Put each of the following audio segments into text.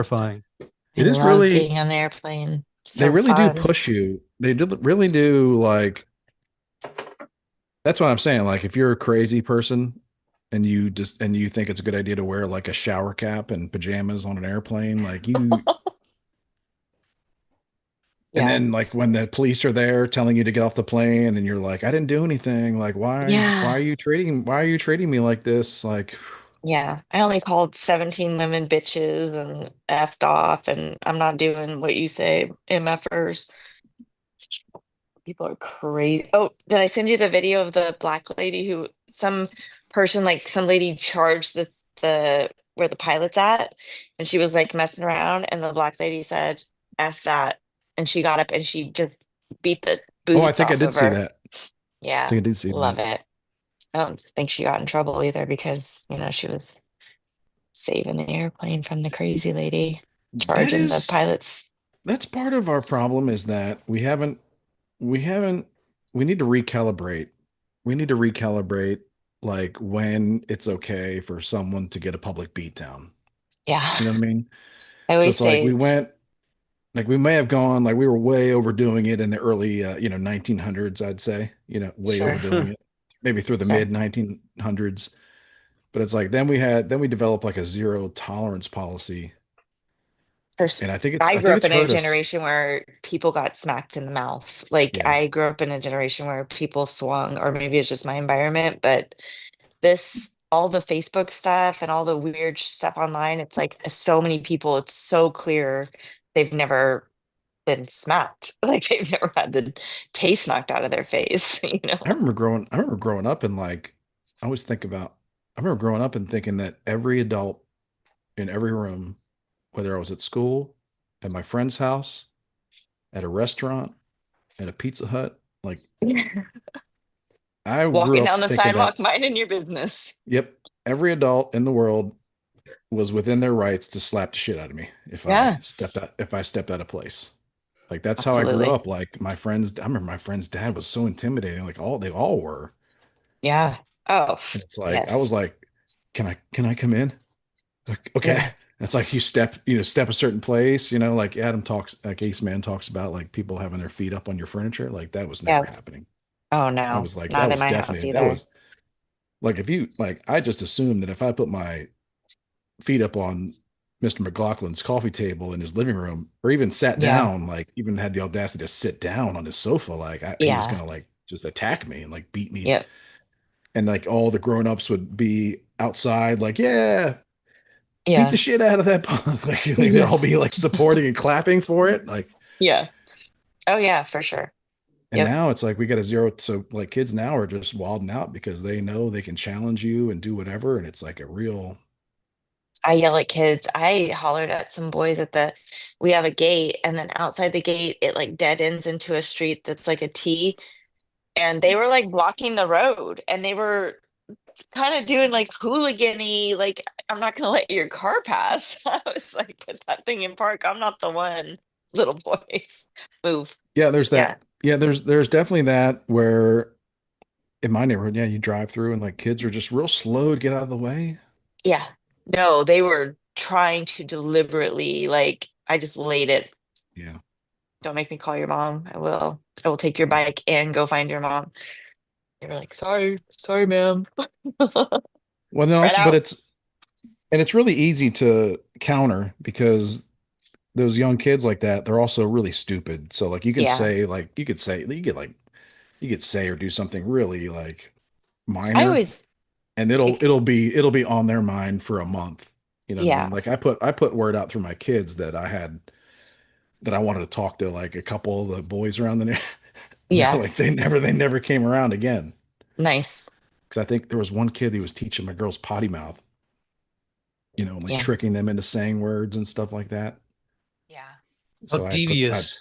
Terrifying. I It is love really, being on the airplane. they So really do fun. push you. They do really do like, that's what I'm saying. Like if you're a crazy person and you think it's a good idea to wear like a shower cap and pajamas on an airplane, like you, and Yeah. then like when the police are there telling you to get off the plane and you're like, I didn't do anything. Like why Yeah. are you treating me like this? Like Yeah. I only called 17 women bitches and effed off, and I'm not doing what you say, MFers. People are crazy. Oh, did I send you the video of the black lady who some person, like some lady charged the where the pilot's at, and she was like messing around, and the black lady said, F that. And she got up and she just beat the oh, I boots think I off did of see her. that. I Yeah, think I did see love that. it. I don't think she got in trouble either because, she was saving the airplane from the crazy lady That charging the is pilots. that's part of our problem is that we haven't we need to recalibrate. We need to recalibrate like when it's okay for someone to get a public beatdown. Yeah. You know what I mean? I So always it's like we say, went like we may have gone like we were way overdoing it in the early 1900s, I'd say, way sure, overdoing it. Maybe through the sure. mid 1900s. But it's like then we developed like a zero tolerance policy. Pers- And I think it's I I grew think up it's in a hurt us. generation where people got smacked in the mouth. Like Yeah. I grew up in a generation where people swung, or maybe it's just my environment, but all the Facebook stuff and all the weird stuff online, it's like so many people, it's so clear they've never been smacked. Like they've never had the taste knocked out of their face, you know? I remember growing up and like I always think about I remember growing up and thinking that every adult in every room, whether I was at school, at my friend's house, at a restaurant, at a Pizza Hut, like I grew Walking up down the thinking sidewalk, that, minding your business. yep, every adult in the world was within their rights to slap the shit out of me Yeah, if I stepped out of place. Like that's how I grew absolutely. up. Like I remember my friend's dad was so intimidating. Like they all were. Yeah. Oh, And it's like I was yes. like, can I come in? Like, okay. Yeah. It's like step a certain place, like like Ace Man talks about like people having their feet up on your furniture. Like that was never Yeah. happening. Oh I no, was like, not in my house that either. was like if you like I just assumed that if I put my feet up on Mr. McLaughlin's coffee table in his living room, or even sat Yeah. down, like even had the audacity to sit down on his sofa, like he was Yeah. gonna like just attack me and like beat me. Yep. And like all the grown-ups would be outside, like, yeah, beat the Yeah. shit out of that punk. Like they'd Yeah. all be like supporting and clapping for it. Like, Yeah. Oh yeah, for sure. and Yep. now it's like we got a zero. So like kids now are just wilding out because they know they can challenge you and do whatever. And it's like a real, I yell at kids. I hollered at some boys we have a gate, and then outside the gate it like dead ends into a street that's like a T, and they were like blocking the road, and they were kind of doing like hooligan-y, like, I'm not gonna let your car pass. I was like, put that thing in park. I'm not the one. Little boys. Move. yeah, there's Yeah. that. Yeah, there's definitely that where in my neighborhood, yeah, you drive through and like kids are just real slow to get out of the way. Yeah. No, they were trying to deliberately, like, I just laid it. Yeah. Don't make me call your mom. I will. I will take your bike and go find your mom. They were like, sorry, sorry, ma'am. Well, then Spread also, but out. it's really easy to counter because those young kids like that, they're also really stupid. So like Yeah. you could say or do something really like I minor always, and ex it'll be on their mind for a month. You know what I yeah, mean? Like I put word out through my kids that I wanted to talk to like a couple of the boys around the no, yeah, like they never came around again. nice. Because I think there was one kid who was teaching my girls potty mouth, like Yeah. tricking them into saying words and stuff like that. Yeah. How So devious.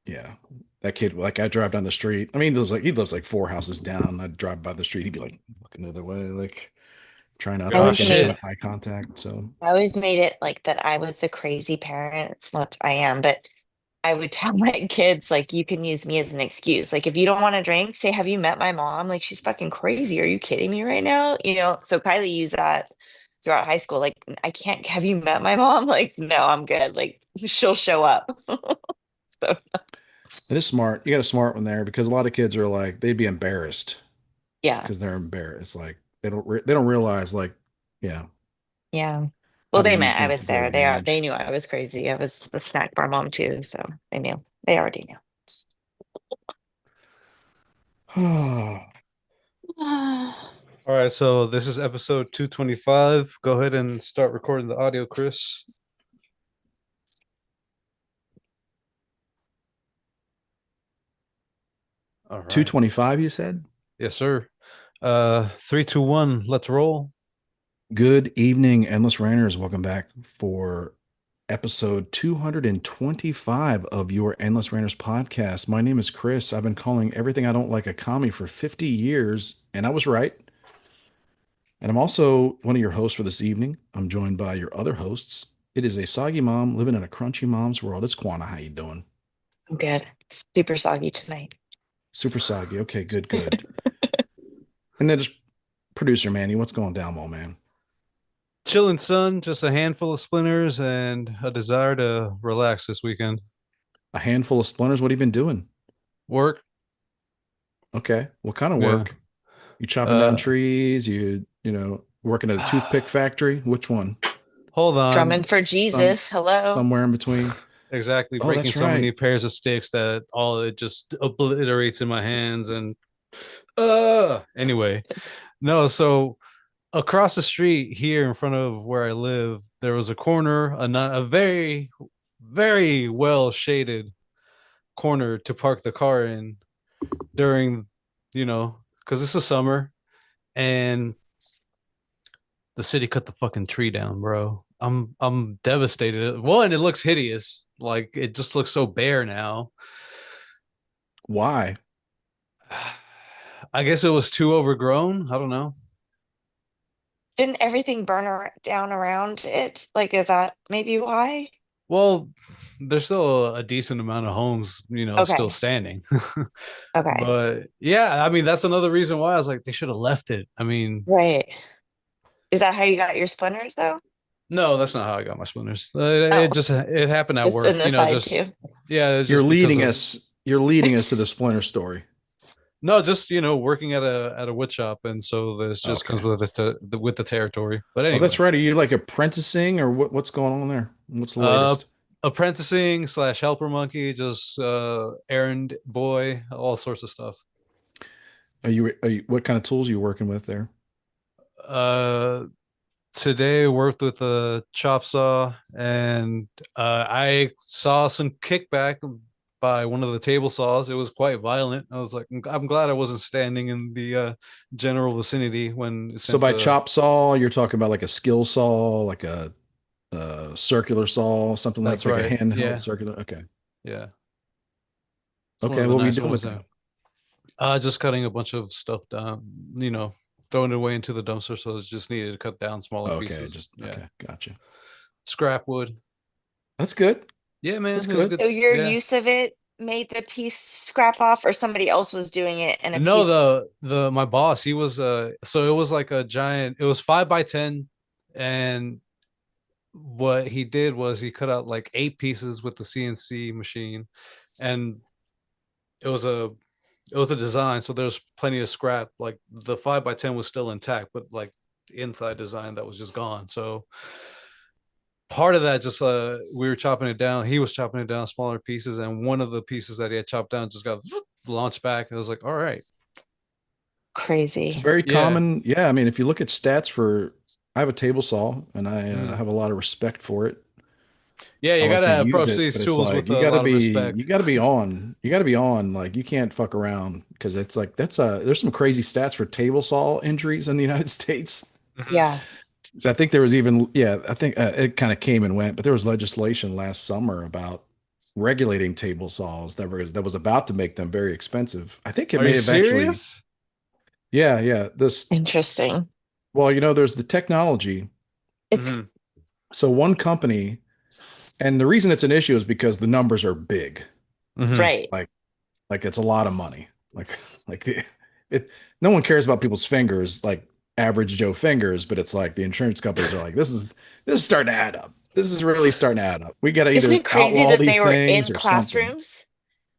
yeah, that kid, like I drive down the street. I mean, he lives like four houses down. I'd drive by the street. He'd be like looking the other way, like trying not I to Oh make always any shit. made eye contact. So I always made it like that I was the crazy parent. What I am, but I would tell my kids, like, you can use me as an excuse. Like, if you don't want to drink, say, have you met my mom? Like, she's fucking crazy. Are you kidding me right now? So Kylie used that. throughout high school. Like, I can't, have you met my mom? Like, no, I'm good. Like, she'll show up. So, It is smart. You got a smart one there because a lot of kids are like they'd be embarrassed yeah. because they're embarrassed. It's like they don't realize like yeah Yeah. how Well, to they use met I things to was their there. They advantage. knew I was crazy. I was the snack bar mom too, so they knew. They already knew. All right, so this is episode 225. Go ahead and start recording the audio, Chris. All right. 225, you said? Yes, sir. Three, two, one, let's roll. Good evening, Endless Ranters. Welcome back for episode 225 of your Endless Ranters podcast. My name is Chris. I've been calling everything I don't like a commie for 50 years, and I was right. And I'm also one of your hosts for this evening. I'm joined by your other hosts. It is a soggy mom living in a crunchy mom's world. It's Quana. How you doing? I'm good. Super soggy tonight. Super soggy. Okay, good, good. And then just producer Manny, what's going down, my man? Chilling, son. Just a handful of splinters and a desire to relax this weekend. A handful of splinters. What have you been doing? Work. Okay. What kind of Yeah. work? You chopping down Uh, trees? Working at a toothpick factory? Which one? hold Drumming on. for Some Jesus. Hello. somewhere in between. Exactly. Oh, Breaking that's so many right. pairs of sticks that all it just obliterates in my hands. And anyway, no. So across the street here in front of where I live, there was a corner, a very, very well shaded corner to park the car in during, because this is summer and the city cut the fucking tree down, bro. I'm devastated. One, it looks hideous. Like it just looks so bare now. Why? I guess it was too overgrown. I don't know. Didn't everything burn down around it? Like, is that maybe why? Well, there's still a decent amount of homes, still Okay. standing. Okay. But yeah, I mean, that's another reason why I was like, they should have left it. I mean, Right. Is that how you got your splinters though? no, that's not how I got my splinters. It Oh, just it happened at just an work, aside just too. yeah, it's You're just because leading of us. You're leading us to the splinter story. no, just working at a wood shop, and so this just comes Okay. with with the territory. But Oh, that's anyways, right. Are you like apprenticing or what's going on there? What's the uh, latest? apprenticing slash helper monkey, just errand boy, all sorts of stuff. Are you what kind of tools are you working with there? Uh, today worked with a chop saw, and I saw some kickback by one of the table saws. It was quite violent. I was like, I'm glad I wasn't standing in the general vicinity when it So sent by the. chop saw, you're talking about like a skill saw, like a circular saw, something That's like a right. handheld Yeah, circular. Okay. yeah. It's one Okay. of the What were you nicer doing ones with there. that? Just cutting a bunch of stuff down, throwing it away into the dumpster. So it's just needed to cut down smaller Okay. pieces. Just Yeah. okay. Gotcha. Scrap wood. That's good. Yeah, That's man. It was good. good. So your Yeah. use of it made the piece scrap off, or somebody else was doing it and a No, piece. my boss, he was so it was like a giant, it was 5 by 10. And what he did was he cut out like 8 pieces with the CNC machine. And it was a it was a design, so there's plenty of scrap. Like the 5 by 10 was still intact, but like the inside design that was just gone. So part of that just we were chopping it down. He was chopping it down smaller pieces, and one of the pieces that he had chopped down just got launched back. I was like, all right, It's Crazy. very yeah, common. Yeah. I mean, if you look at stats for, I have a table saw and I mm. have a lot of respect for it. Yeah. I You like to gotta use approach it, these but it's tools like with a lot of you respect. got to be on. You got to be on. Like you can't fuck around because it's like there's some crazy stats for table saw injuries in the United States. Mhm. Yeah. So I think there was even yeah, I think it kind of came and went, but there was legislation last summer about regulating table saws that was about to make them very expensive. I think it Are you may have actually serious? yeah, yeah. This Interesting. well, there's the technology. It's Hmm. So one company, and the reason it's an issue is because the numbers are big. Hmm. right. Like it's a lot of money. Like like it no one cares about people's fingers. Like average Joe fingers, but it's like the insurance companies are like, this is starting to add up. This is really starting to add up. We got to Isn't either it crazy outlaw that they these were things in or something. classrooms?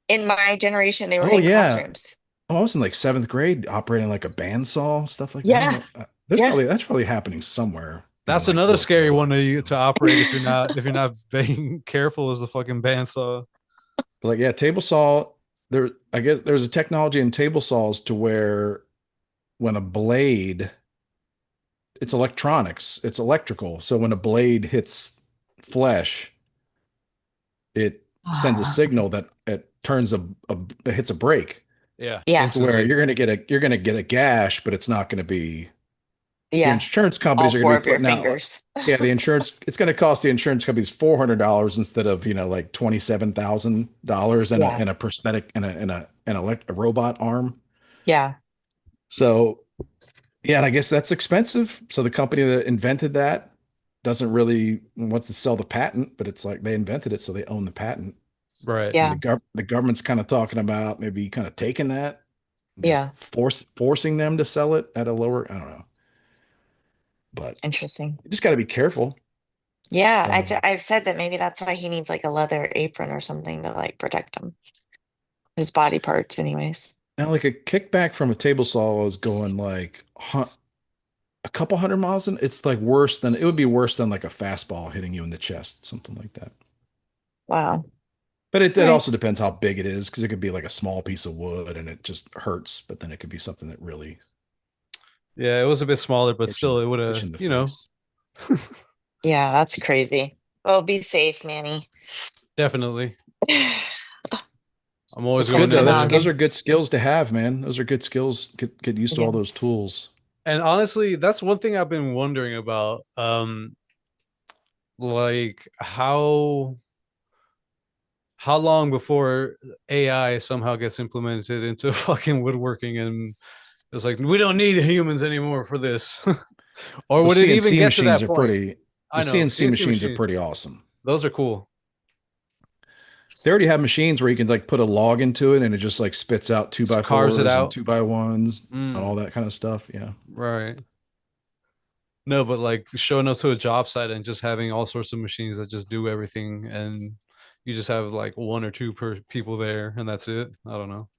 In my generation, they were Oh in yeah. classrooms. Oh, I was in like seventh grade operating like a bandsaw, stuff like that. I don't Yeah. know. There's Yeah. probably that's probably happening somewhere in That's like another scary workplace. one to So, operate if you're not being careful as the fucking bandsaw. but like yeah, table saw there I guess there's a technology in table saws to where when a blade it's electronics, it's electrical. So when a blade hits flesh, it sends a Ah. signal that it turns it hits a brake Yeah, Yeah. to where instantly. you're gonna get a gash, but it's not gonna be the Yeah. insurance All companies are gonna four be of your putting out fingers. yeah, the insurance it's gonna cost the insurance companies $400 instead of, like $27,000 Yeah. and a prosthetic and a robot arm. Yeah. So yeah, and I guess that's expensive. So the company that invented that doesn't really want to sell the patent, but it's like they invented it, so they own the patent. Right. And Yeah. the government's kind of talking about maybe kind of taking that, and just Yeah. forcing them to sell it at a lower. I don't know, but Interesting. you just got to be careful. Yeah. Um, I've said that maybe that's why he needs like a leather apron or something to like protect him, his body parts, anyways. Now, like a kickback from a table saw is going like a couple hundred miles an. It's like worse than it would be worse than like a fastball hitting you in the chest, something like that. Wow. But All it right. also depends how big it is because it could be like a small piece of wood and it just hurts, but then it could be something that really Yeah, it was a bit smaller, but still, it would hits have, you in the face. Yeah, that's crazy. Well, be safe, Manny. definitely. I'm always That's Check good going the though. in Those there. are noggin. good skills to have, man. Those are good skills. Get used to all Yeah. those tools. And honestly, that's one thing I've been wondering about. Like how long before AI somehow gets implemented into fucking woodworking and it's like we don't need humans anymore for this. Or Those would it even CNC get to machines that are point? pretty. The I know, CNC CNC machines are machine. pretty awesome. Those are cool. They already have machines where you can like put a log into it and it just like spits out two Just by carves it fours and out. two by ones and Mm, all that kind of stuff. Yeah. right. No, but like showing up to a job site and just having all sorts of machines that just do everything and you just have like one or two per people there and that's it. I don't know.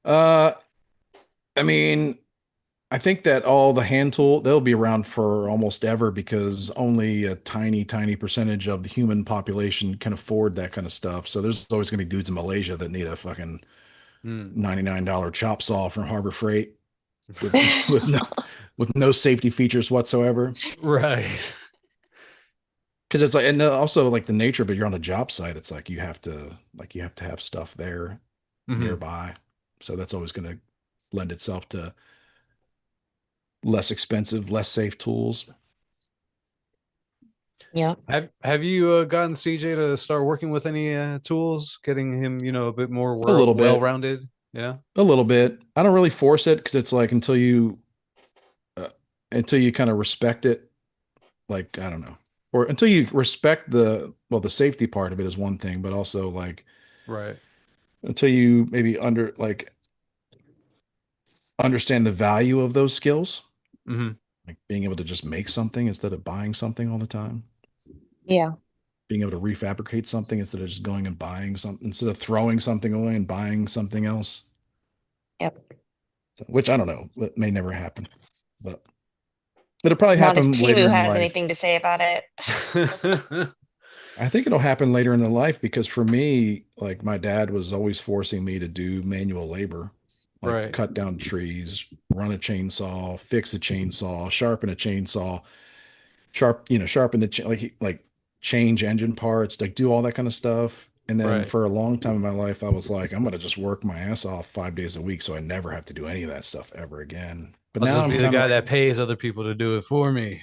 Uh, I mean, I think that all the hand tool they'll be around for almost ever because only a tiny percentage of the human population can afford that kind of stuff. So there's always gonna be dudes in Malaysia that need a fucking Mm. $99 chop saw from Harbor Freight with with no safety features whatsoever. Right. Because it's like, and also like the nature, but you're on a job site. It's like you have to have stuff there Hmm. nearby. So that's always going to lend itself to less expensive, less safe tools. Yeah. Have you gotten CJ to start working with any tools, getting him, a bit more A little bit, well-rounded? Yeah. a little bit. I don't really force it because it's like uh, until you kind of respect it. Like I don't know, or until you respect the safety part of it is one thing, but also like Right. until you maybe understand the value of those skills, Hmm. like being able to just make something instead of buying something all the time, Yeah. being able to refabricate something instead of just going and buying something, instead of throwing something away and buying something else, Yep. which I don't know, it may never happen, but it'll probably Not if happen later Timu in has life. anything to say about it. I think it'll happen later in the life because for me, like my dad was always forcing me to do manual labor, like Right. cut down trees, run a chainsaw, fix a chainsaw, sharpen a chainsaw, sharpen the like change engine parts, like do all that kind of stuff. And then Right. for a long time in my life, I was like, I'm gonna just work my ass off 5 days a week, so I never have to do any of that stuff ever again. But I'll now just I'm be the kind of guy like, that pays other people to do it for me.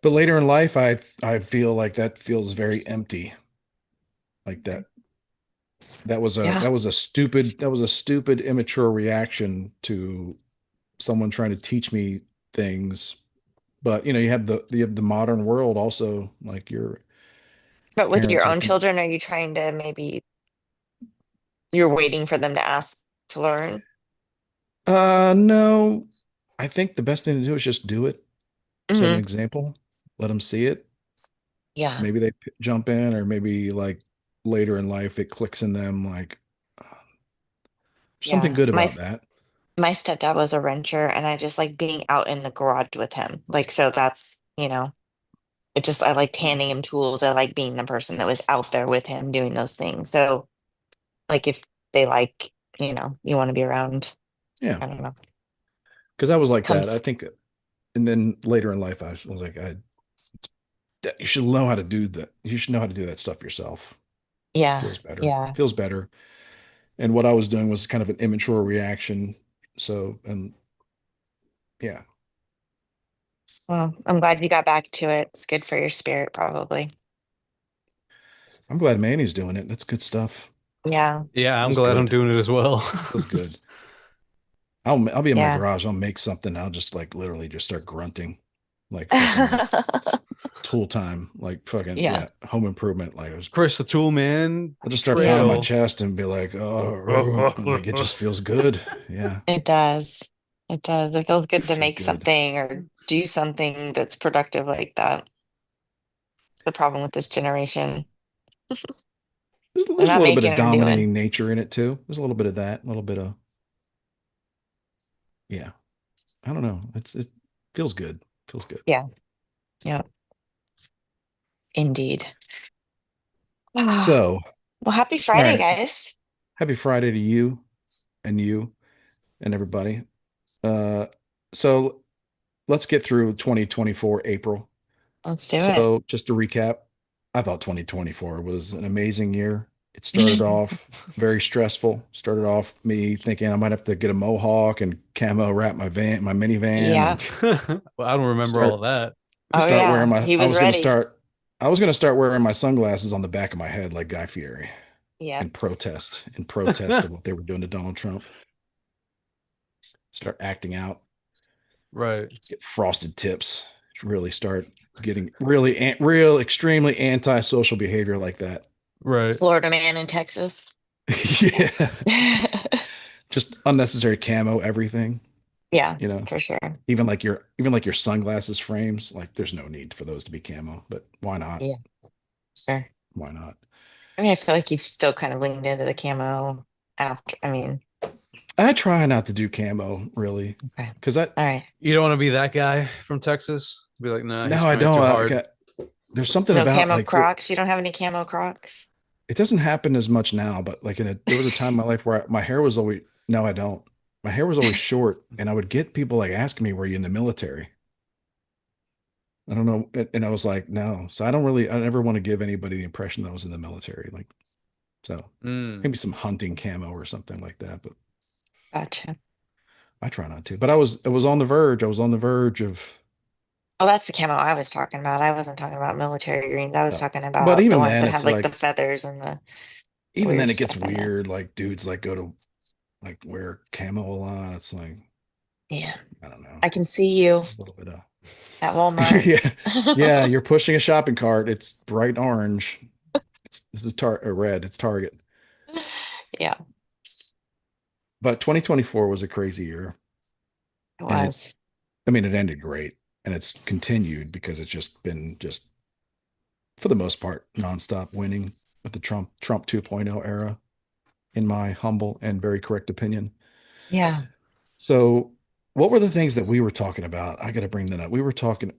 but later in life, I feel like that feels very empty. Like Yeah. that was a stupid immature reaction to someone trying to teach me things. But you have the modern world also, like your But with parents your are own children, are you trying to maybe you're waiting for them to ask to learn? no, I think the best thing to do is just do it. Set an Hmm. example. Let them see it. Yeah. Maybe they jump in, or maybe like later in life it clicks in them like something Yeah. good about that. My stepdad was a rancher and I just like being out in the garage with him. Like, so that's, it just, I liked handing him tools. I like being the person that was out there with him doing those things. So, like, if they like, you want to be around, Yeah, I don't know, because I was like that. I comes, think, and then later in life, I was like, you should know how to do that. You should know how to do that stuff yourself. yeah, Feels better. yeah. Feels better. And what I was doing was kind of an immature reaction. So, and yeah, Well, I'm glad you got back to it. It's good for your spirit, probably. I'm glad Manny's doing it. That's good stuff. Yeah, Yeah, I'm Feels glad I'm good. doing it as well. Feels good. I'll be in my yeah. garage. I'll make something. I'll just like literally just start grunting, like fucking tool time, like fucking Yeah, yeah, home improvement. Like Chris the Tool Man I'll just start yeah, pounding my trail. chest and be like, oh, like it just feels good. Yeah, it does. It does. It feels good to feels make good. something or do something that's productive like that. It's the problem with this generation. They're There's a not little bit of making or doing. dominating nature in it too. There's a little bit of that, a little bit of yeah. I don't know. It feels good. Feels good. Yeah, yeah, indeed. So, Well, happy all Friday, right. guys. Happy Friday to you and everybody. Uh, so let's get through 2024 April. Let's do it. So just to recap, I thought 2024 was an amazing year. It started off very stressful. Started off me thinking I might have to get a mohawk and camo wrap my minivan, Yeah. and Well, I don't remember all start of that. Oh, start wearing yeah. my. He was ready. I was gonna start wearing my sunglasses on the back of my head like Guy Fieri Yep. in protest of what they were doing to Donald Trump. Start acting out, Right, get frosted tips, really start getting really real extremely anti-social behavior like that. right, Florida man in Texas. Yeah. Just unnecessary camo everything, Yeah, you know. for sure. Even like your sunglasses frames, like there's no need for those to be camo, but why not? Yeah, sure. Why not? I mean, I feel like you've still kind of leaned into the camo after. I mean, I try not to do camo really okay. because I All right. you don't want to be that guy from Texas. Be like, nah, he's no, I trying don't. too hard. There's something No about camo like Crocs. You don't have any camo Crocs? it doesn't happen as much now, but like there was a time in my life where my hair was always no, I don't. My hair was always short, and I would get people like asking me, "Were you in the military?" I don't know, and I was like, "No." So I never want to give anybody the impression that I was in the military. Like, so Mm. maybe some hunting camo or something like that, but Gotcha. I try not to. But I was on the verge. I was on the verge of Oh, that's the camo I was talking about. I wasn't talking about military greens. I was no. talking But about the ones that have like the feathers and the even then weird it gets stuff in it. weird. Like dudes like go to like wear camo a lot. It's like Yeah. I don't know, I can see you a little bit of at Walmart. yeah, yeah. You're pushing a shopping cart. It's bright orange. This is red. It's Target. Yeah, But 2024 was a crazy year, it and was. I mean, it ended great, and it's continued because it's just been just for the most part nonstop winning with the Trump 2.0 era, in my humble and very correct opinion. Yeah. So, what were the things that we were talking about? I got to bring that up. We were talking.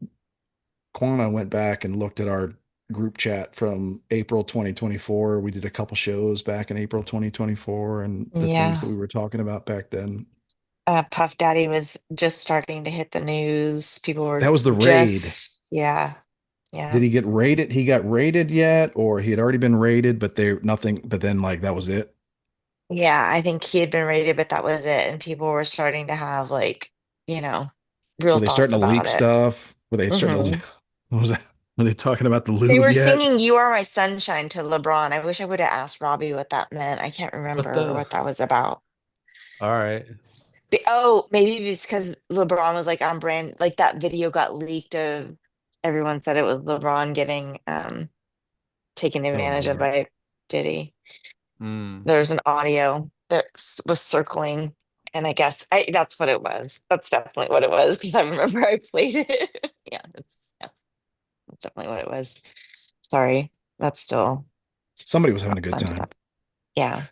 Quan, I went back and looked at our group chat from April 2024. We did a couple shows back in April 2024 and the things that Yeah. we were talking about back then. Puff Daddy was just starting to hit the news. People were That was the raid. yeah, Did yeah. he get raided? He got raided yet, or he had already been raided, but they nothing, but then like that was it. Yeah, I think he had been rated, but that was it. And people were starting to have like, you know, real Were they thoughts starting to leak about it. stuff? Were they starting to, Hmm. what was that? Were they talking about the They lube were yet? singing "You Are My Sunshine" to LeBron. I wish I would have asked Robbie what that meant. I can't What remember the? what that was about. All right. Oh, maybe it's because LeBron was like on brand, like that video got leaked of everyone said it was LeBron getting taken Oh advantage of Lord. by Diddy. Mm. There's an audio that was circling. And I guess that's what it was. That's definitely what it was because I remember I played it. Yeah, that's definitely what it was. Sorry, that's still Somebody was having not a good fun to time. talk. Yeah.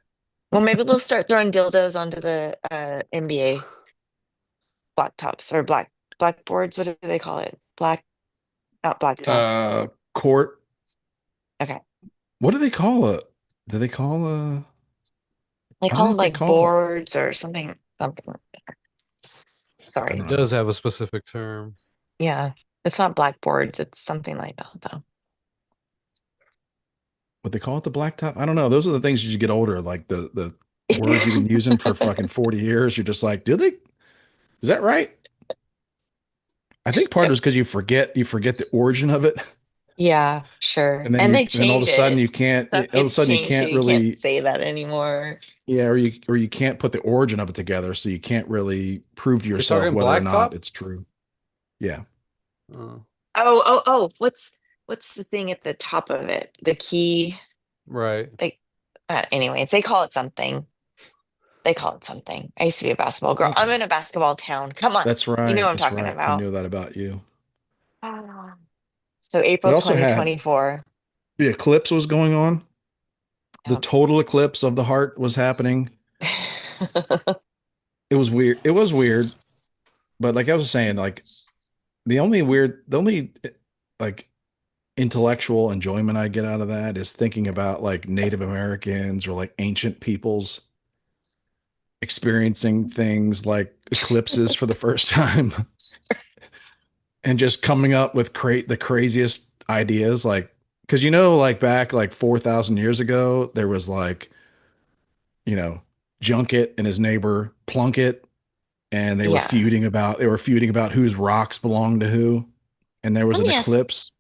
Well, maybe we'll start throwing dildos onto the NBA blacktops or blackboards. What do they call it? Not blacktop. Court. Okay. What do they call it? Do they call They I don't call know them if they like call it. boards or something. Something. I Sorry. don't It know does have a specific term. Yeah. It's not blackboards. It's something like that though. what they call it. The blacktop. I don't know. Those are the things as you get older, like the words you've been using for fucking 40 years. You're just like, do they? Is that right? I think part of it Yep. is because you forget the origin of it, Yeah, sure. and then And you they then all of change a sudden it. you can't. Stuff All of a gets sudden you changed so can't you can't really. say that anymore. Yeah, or you can't put the origin of it together, so you can't really prove to You're yourself talking whether or blacktop? not it's true. Yeah, Oh, Oh. What's the thing at the top of it? The key. right. They anyways, they call it something. They call it something. I used to be a basketball girl. I'm okay, in a basketball town. Come on. that's You know right. what I'm That's talking right. I about. knew that about you. Ah. So We April also had 2024. the eclipse was going on. The Yep. total eclipse of the heart was happening. It was weird. It was weird, but like I was saying, like the only like intellectual enjoyment I get out of that is thinking about like Native Americans or like ancient peoples experiencing things like eclipses for the first time and just coming up with the craziest ideas like because like back like 4,000 years ago there was like you know Junket and his neighbor Plunkett and Yeah. they were feuding about whose rocks belonged to who and there was Let an me ask. eclipse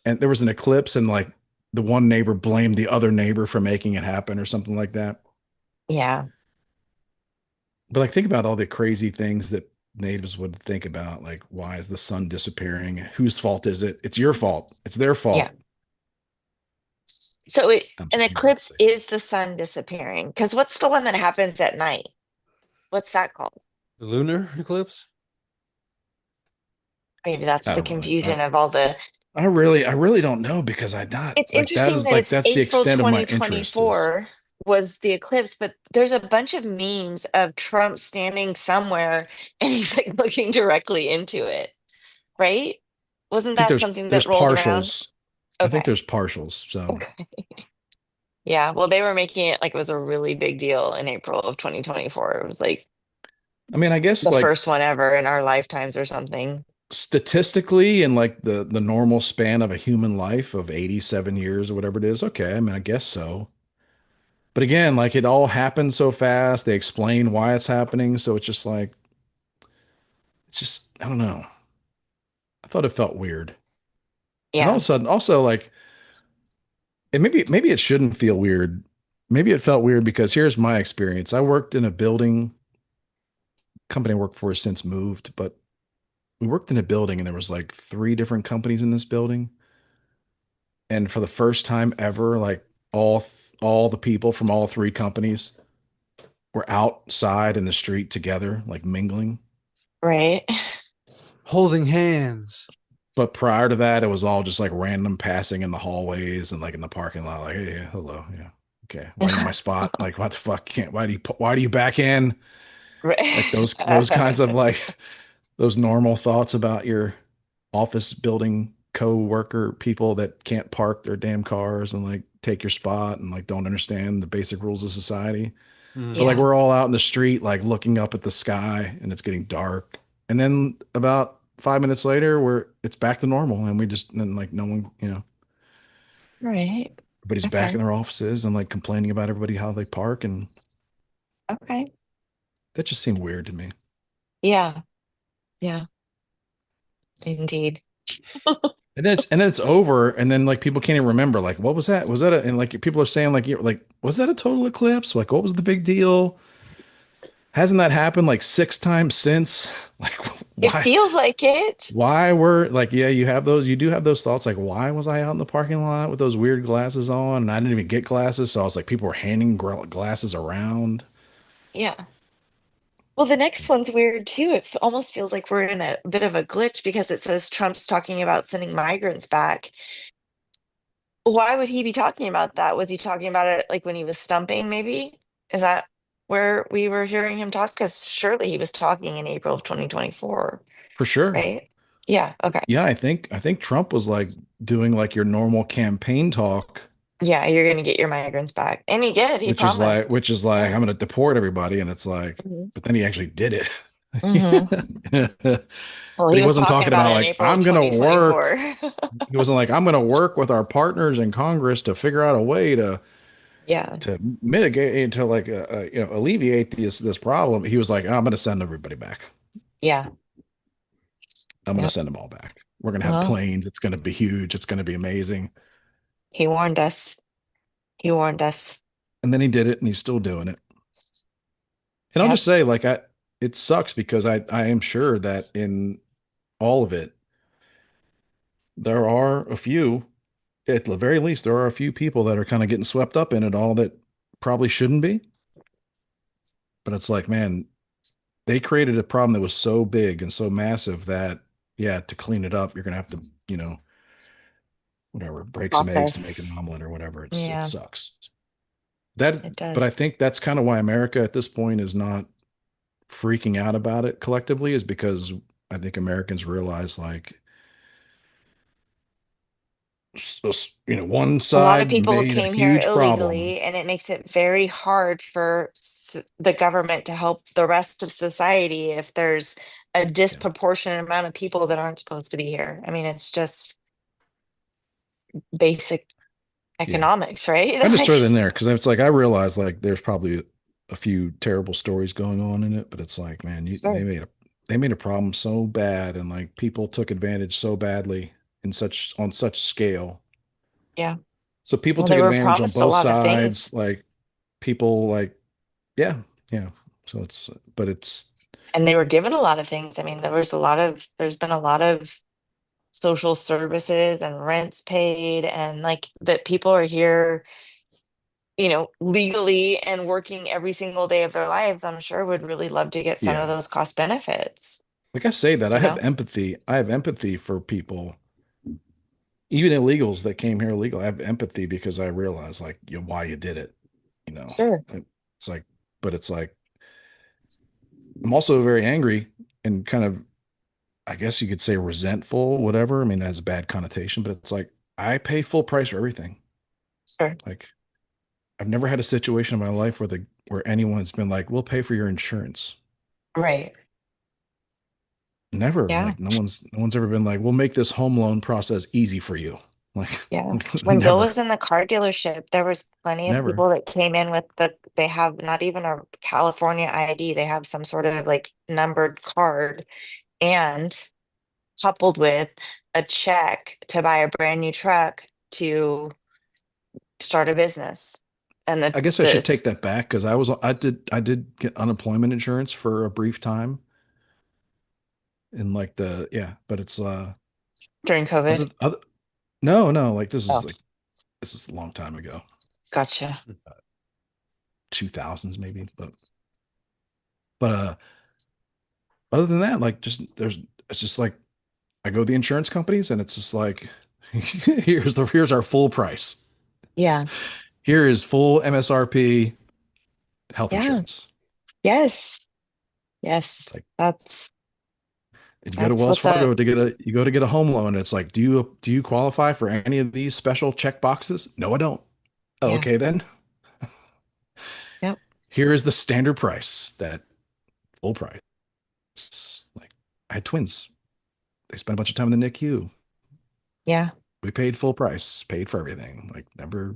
and there was an eclipse and like the one neighbor blamed the other neighbor for making it happen or something like that. Yeah. But like think about all the crazy things that natives would think about, like why is the sun disappearing? Whose fault is it? It's your fault. It's their Yeah. fault. So an You were about to eclipse say something. is the sun disappearing. Because what's the one that happens at night? What's that called? The lunar eclipse? Maybe that's I the don't really. confusion of all the. I really don't know because I not It's like that interesting is that like it's that's the April extent of my interest is 2024 was the eclipse, but there's a bunch of memes of Trump standing somewhere and he's like looking directly into it, right? Wasn't I think that there's something there's that rolled around? partials. I think Okay. there's partials. So Okay. Yeah. Well, they were making it like it was a really big deal in April of 2024. It was like I mean, I guess the like first one ever in our lifetimes or something. statistically in like the normal span of a human life of 87 years or whatever it is, okay, I mean, I guess so. But again, like it all happened so fast. They explain why it's happening, so it's just like it's just I don't know. I thought it felt weird. And all of Yeah. a sudden also like and maybe it shouldn't feel weird. Maybe it felt weird because here's my experience. I worked in a building company I worked for has since moved, but we worked in a building and there was like three different companies in this building. And for the first time ever, like all the people from all three companies were outside in the street together, like mingling. Right. Holding hands. But prior to that, it was all just like random passing in the hallways and like in the parking lot, like, hey, yeah, hello, yeah, okay, why are you in my spot? Like, what the fuck? Can't why do you back in? Like those kinds of Right. like those normal thoughts about your office building co-worker people that can't park their damn cars and like take your spot and like don't understand the basic rules of society. But Mhm. like Yeah. we're all out in the street, like looking up at the sky and it's getting dark. And then about 5 minutes later, it's back to normal. And we just, and like no one, Right. everybody's back Okay. in their offices and like complaining about everybody how they park. And Okay. that just seemed weird to me. Yeah. Yeah. Indeed. And then it's over. And then like people can't even remember, like, what was that? Was that and like people are saying, like, was that a total eclipse? Like, what was the big deal? Hasn't that happened like 6 times since? Like, It why? feels like it. Why were like, yeah, you do have those thoughts. Like, why was I out in the parking lot with those weird glasses on? And I didn't even get glasses. So I was like, people were handing glasses around. Yeah. Well, the next one's weird too. Almost feels like we're in a bit of a glitch because it says Trump's talking about sending migrants back. Why would he be talking about that? Was he talking about it like when he was stumping, maybe? Is that where we were hearing him talk? Because surely he was talking in April of 2024, For sure. right? Yeah, okay. Yeah, I think Trump was like doing like your normal campaign talk, Yeah, you're gonna get your migrants back. And he did, he promised. which is like Yeah. I'm going to deport everybody, and it's like, Hmm. but then he actually did it. Hmm. Well, But he he was wasn't talking talking about about it in like April of I'm going to work. 2024. He wasn't like I'm going to work with our partners in Congress to figure out a way Yeah, to mitigate to like alleviate this problem. He was like, I'm going to send everybody back. yeah, I'm going to yep. send them all back. We're going to have Well, planes. It's going to be huge. It's going to be amazing. he warned us. He warned us. And then he did it, and he's still doing it. And I'll Yep. just say, like, it sucks because I am sure that in all of it, there are a few, at the very least, there are a few people that are kind of getting swept up in it all that probably shouldn't be. But it's like, man, they created a problem that was so big and so massive that, yeah, to clean it up, you're gonna have to, you know, whatever, break some eggs to make an Process. omelet or whatever. It Yeah, sucks. That, it but I does. think that's kind of why America at this point is not freaking out about it collectively, is because I think Americans realize like one A lot of side people made a came here huge problem. illegally, and it makes it very hard for the government to help the rest of society if there's a Yeah. disproportionate amount of people that aren't supposed to be here. I mean, it's just basic Yeah. economics, right? I just throw that Like, in there because it's like I realize like there's probably a few terrible stories going on in it, but it's like, man, sure. they made a problem so bad, and like people took advantage so badly in such on such scale. Yeah. So people Well, took they were advantage on promised a both lot of sides. things. Like people like, yeah, yeah. So but it's And they were given a lot of things. I mean, there's been a lot of social services and rents paid, and like that people are here, legally and working every single day of their lives. I'm sure would really love to get some of yeah. those cost benefits, Like I say that I you have know? empathy. I have empathy for people, even illegals that came here illegal. I have empathy because I realize like why you did it. You know, Sure. it's like, but it's like I'm also very angry and kind of, I guess you could say resentful, whatever. I mean, that has a bad connotation, but it's like I pay full price for everything. Sure. Like I've never had a situation in my life where anyone's been like, "We'll pay for your insurance." Right. Never. Yeah. Like no one's ever been like, "We'll make this home loan process easy for you." Like Yeah. When Bill never, was in the car dealership, there was plenty of never. people that came in with they have not even a California ID, they have some sort of like numbered card, and coupled with a check to buy a brand new truck to start a business. And I guess I should take that back because I did get unemployment insurance for a brief time in like but it's during COVID. other no, no, like Oh, this is a long time ago, gotcha. 2000s maybe, but other than that, like it's just like I go to the insurance companies and it's just like here's our full price. Yeah. Here is full MSRP health Yeah. insurance. Yes. It's Yes. like That's and you go to that's Wells what's up. Fargo to get a home loan. And it's like, do you qualify for any of these special check boxes? No, I don't. Oh, Yeah. okay then. Yep. Here is the standard price, that full price. Like I had twins. They spent a bunch of time in the NICU. Yeah. We paid full price, paid for everything. Like never,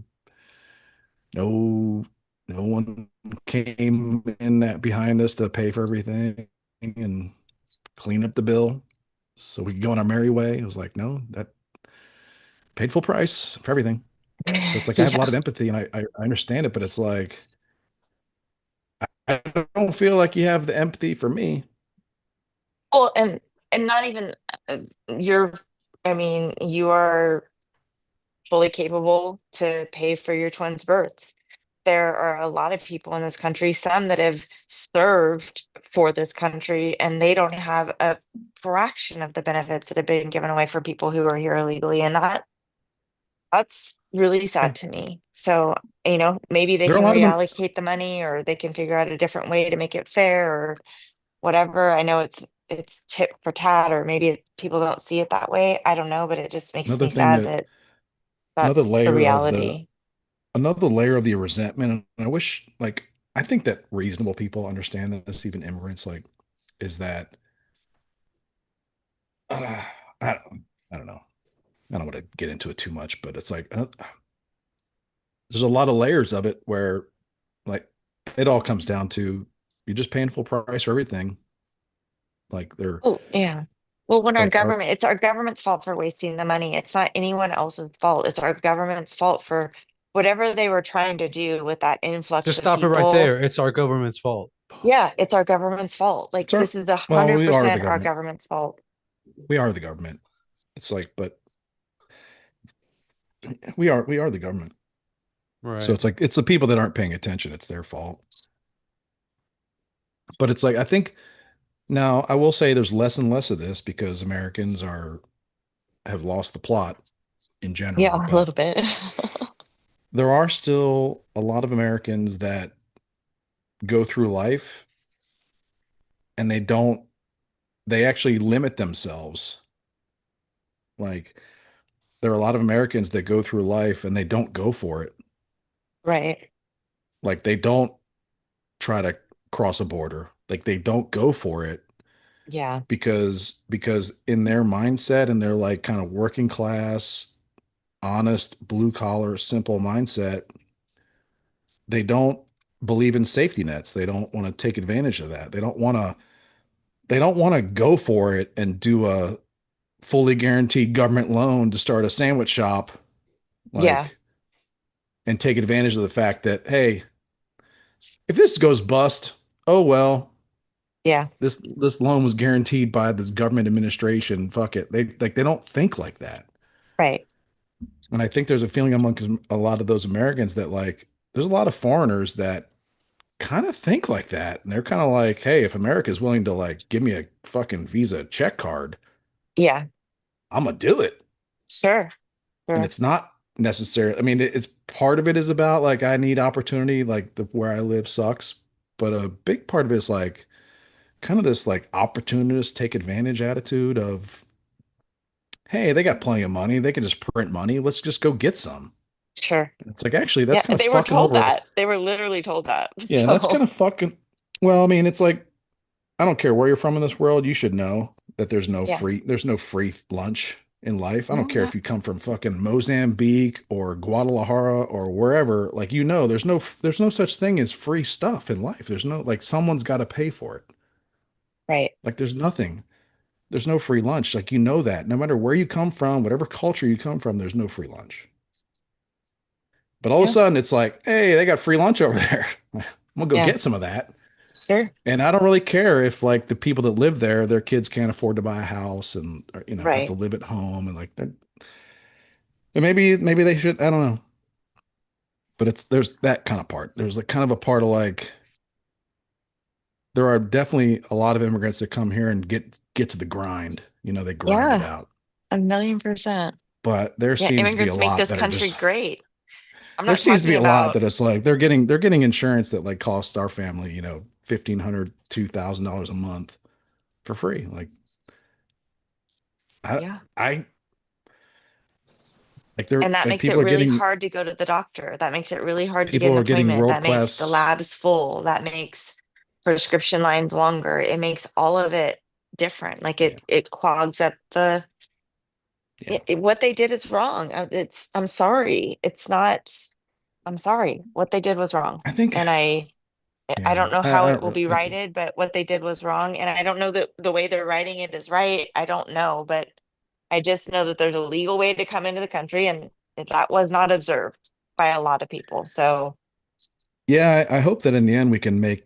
no, no one came in that behind us to pay for everything and clean up the bill so we could go on our merry way. It was like, no, that paid full price for everything. So it's like I have a lot Yeah. of empathy and I understand it, but it's like I don't feel like you have the empathy for me. Well, and not even uh, you're I mean, you are fully capable to pay for your twins' birth. there are a lot of people in this country, some that have served for this country, and they don't have a fraction of the benefits that have been given away for people who are here illegally. And that's really Yeah. sad to me. So, maybe they There are a can lot of them. reallocate the money, or they can figure out a different way to make it fair or whatever. I know it's tit for tat, or maybe people don't see it that way. I don't know, but it just makes Another me thing sad that that another that's the layer of the reality. another layer of the resentment, and I wish, like, I think that reasonable people understand this, even immigrants, like, is that uh, I don't, I don't know. I don't want to get into it too much, but it's like there's a lot of layers of it where, like, it all comes down to you're just paying full price for everything. Like they're Oh, yeah. Well, when like our it's our government's fault for wasting the money. It's not anyone else's fault. It's our government's fault for whatever they were trying to do with that influx Just of stop it right people. there. It's our government's fault. Yeah, it's our government's fault. Like it's our this is a well, hundred we are the percent our government. government's fault. We are the government. It's like, but we are the government. So Right. it's like it's the people that aren't paying attention. It's their fault. But it's like I think now I will say there's less and less of this because Americans are have lost the plot in Yeah, general, a but little bit. there are still a lot of Americans that go through life and they actually limit themselves. Like there are a lot of Americans that go through life and they don't go for it. Right. Like they don't try to cross a border. Like they don't go for it Yeah. because in their mindset and their like kind of working class, honest, blue collar, simple mindset, they don't believe in safety nets. They don't want to take advantage of that. They don't want to go for it and do a fully guaranteed government loan to start a sandwich shop, Yeah. like, and take advantage of the fact that, hey, if this goes bust, oh well, Yeah. this loan was guaranteed by this government administration. Fuck it. They don't think like that. Right. And I think there's a feeling among a lot of those Americans that like there's a lot of foreigners that kind of think like that. And they're kind of like, hey, if America is willing to like give me a fucking Visa check card, Yeah. I'm gonna do it. Sure. And Sure. it's not necessarily, I mean, it's part of it is about like I need opportunity, like the where I live sucks. But a big part of it is like kind of this like opportunist take advantage attitude of, hey, they got plenty of money. They can just print money. Let's just go get some. Sure. It's like actually that's Yeah. kind of They were fucking told over. that. They were literally told that. Yeah, that's kind So of fucking. Well, I mean, it's like I don't care where you're from in this world. You should know that yeah. there's no free lunch in life. I don't No, care if you come from fucking Mozambique or Guadalajara or wherever. Like there's no such thing as free stuff in life. There's no like someone's got to pay for it. right. Like there's nothing. There's no free lunch. Like that. No matter where you come from, whatever culture you come from, there's no free lunch. But all of a Yeah. sudden it's like, hey, they got free lunch over there. I'm gonna go Yeah. get some of that. Sure. And I don't really care if like the people that live there, their kids can't afford to buy a house and or, have to Right. live at home and like and maybe they should, I don't know. But there's that kind of part. There's like kind of a part of like there are definitely a lot of immigrants that come here and get to the grind. They grind it Yeah. out. 1,000,000%. But there Yeah. seems to be a Immigrants make lot this that are country just great. I'm there not seems to be talking a lot about, that it's like they're getting insurance that like costs our family, $1,500, $2,000 a month for free. Like I yeah. I like they're And that like makes it really hard to go to the doctor. That makes it really hard to get people an are getting appointment. world That makes the class. labs full. That makes prescription lines longer. It makes all of it different. Like Yeah, it clogs up yeah. what they did is wrong. I'm sorry. It's not, I'm sorry. What they did was wrong. I think And I yeah. don't know how I it don't will really. be righted, but what they did was wrong. And I don't know that the way they're writing it is right. I don't know, but I just know that there's a legal way to come into the country, and that was not observed by a lot of people. So Yeah, I hope that in the end we can make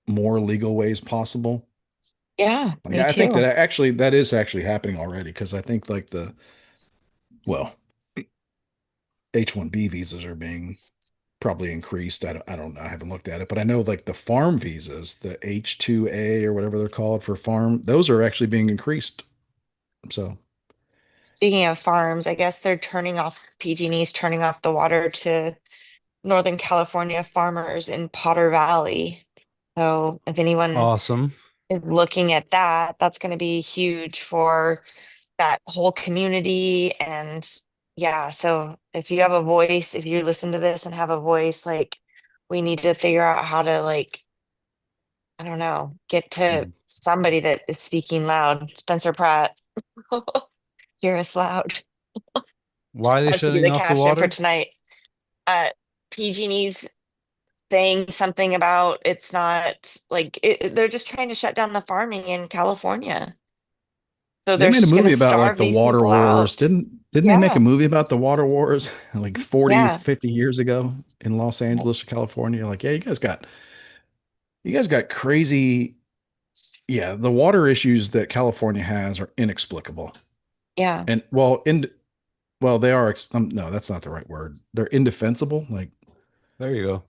more legal ways possible. yeah, Like me I think too. that is actually happening already because I think like the well H-1B visas are being probably increased. I don't know. I haven't looked at it, but I know like the farm visas, the H2A or whatever they're called for farm, those are actually being increased. So Speaking of farms, I guess they're turning off PG&E's turning off the water to Northern California farmers in Potter Valley. So if anyone Awesome. is looking at that, that's going to be huge for that whole community. And yeah, so if you have a voice, if you listen to this and have a voice, like we need to figure out how to like, I don't know, get to Mhm. somebody that is speaking loud. Spencer Pratt, hear us loud. Why are they That should be shutting the off the caption for water? tonight. PG&E's saying something about it's not like they're just trying to shut down the farming in California. So they they're made a going to movie about like starve the these water people wars. out. Didn't they make a Yeah, movie about the water wars like 40, yeah, 50 years ago in Los Angeles, California? Like, yeah, you guys got crazy. Yeah, the water issues that California has are inexplicable. yeah. And well, they are no, that's not the right word. They're indefensible. There you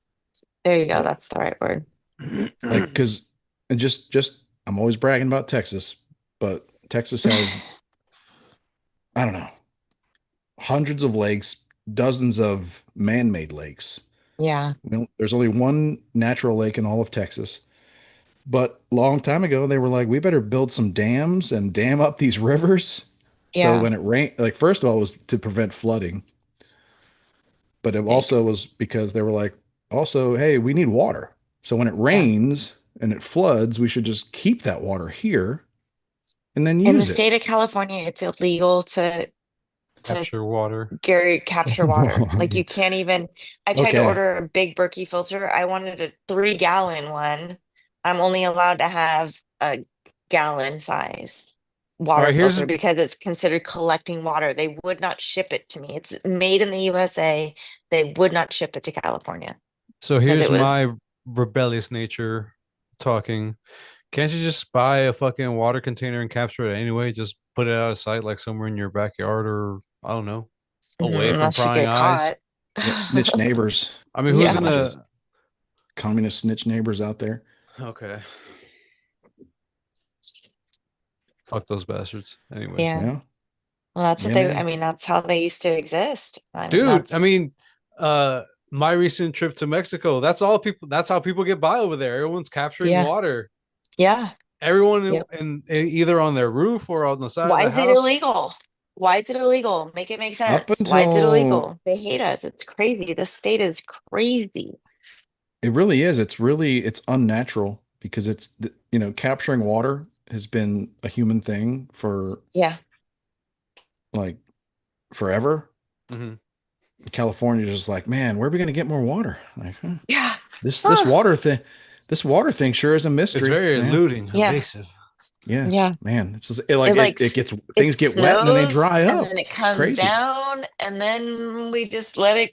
There you go. Yeah, That's the right word. like go. because and just I'm always bragging about Texas, but Texas has, I don't know, hundreds of lakes, dozens of man-made lakes. Yeah, There's only one natural lake in all of Texas. But a long time ago, they were like, we better build some dams and dam up these rivers. So yeah. when it rained, like first of all, it was to prevent flooding, but it also Yikes. was because they were like, also, hey, we need water. So when it Yeah. rains and it floods, we should just keep that water here and then In the use it. state of California, it's illegal to Capture water. Gary capture water. Like you can't even. I tried to Okay. order a big Berkey filter. I wanted a 3 gallon one. I'm only allowed to have a gallon size All water right, filter because it's considered collecting water. They would not ship it to me. It's made in the USA. They would not ship it to California because here's it was, my rebellious nature talking. Can't you just buy a fucking water container and capture it anyway? Just put it out of sight, like somewhere in your backyard, or I don't know, away from unless you prying get eyes. caught. Yeah, snitch neighbors. I mean, who's There's a Yeah. bunch of gonna? communist snitch neighbors out there. Okay, fuck those bastards. Anyway, Yeah. Yeah. Well, that's what Yeah, they, I man. mean, that's how they used to exist. I mean, dude. I that's, mean, my recent trip to Mexico. That's all people. That's how people get by over there. Everyone's capturing yeah. water. Yeah. Everyone Yep. either on their roof or on the side of Why the is it house. illegal? Why is it illegal? Make it make Up sense. Why is it until illegal? They hate us. It's crazy. This state is crazy. it really is. It's unnatural because capturing water has been a human thing for Yeah. like forever. Mhm. California is just like, man, where are we going to get more water? Like, huh, Yeah. this this Ah, water thing, this water thing sure is a It's mystery, very man. eluding, yeah. evasive. Yeah, Yeah. man. It's just It like it gets it things get wet and then they snows dry and up. then it It's comes crazy. down and then we just let it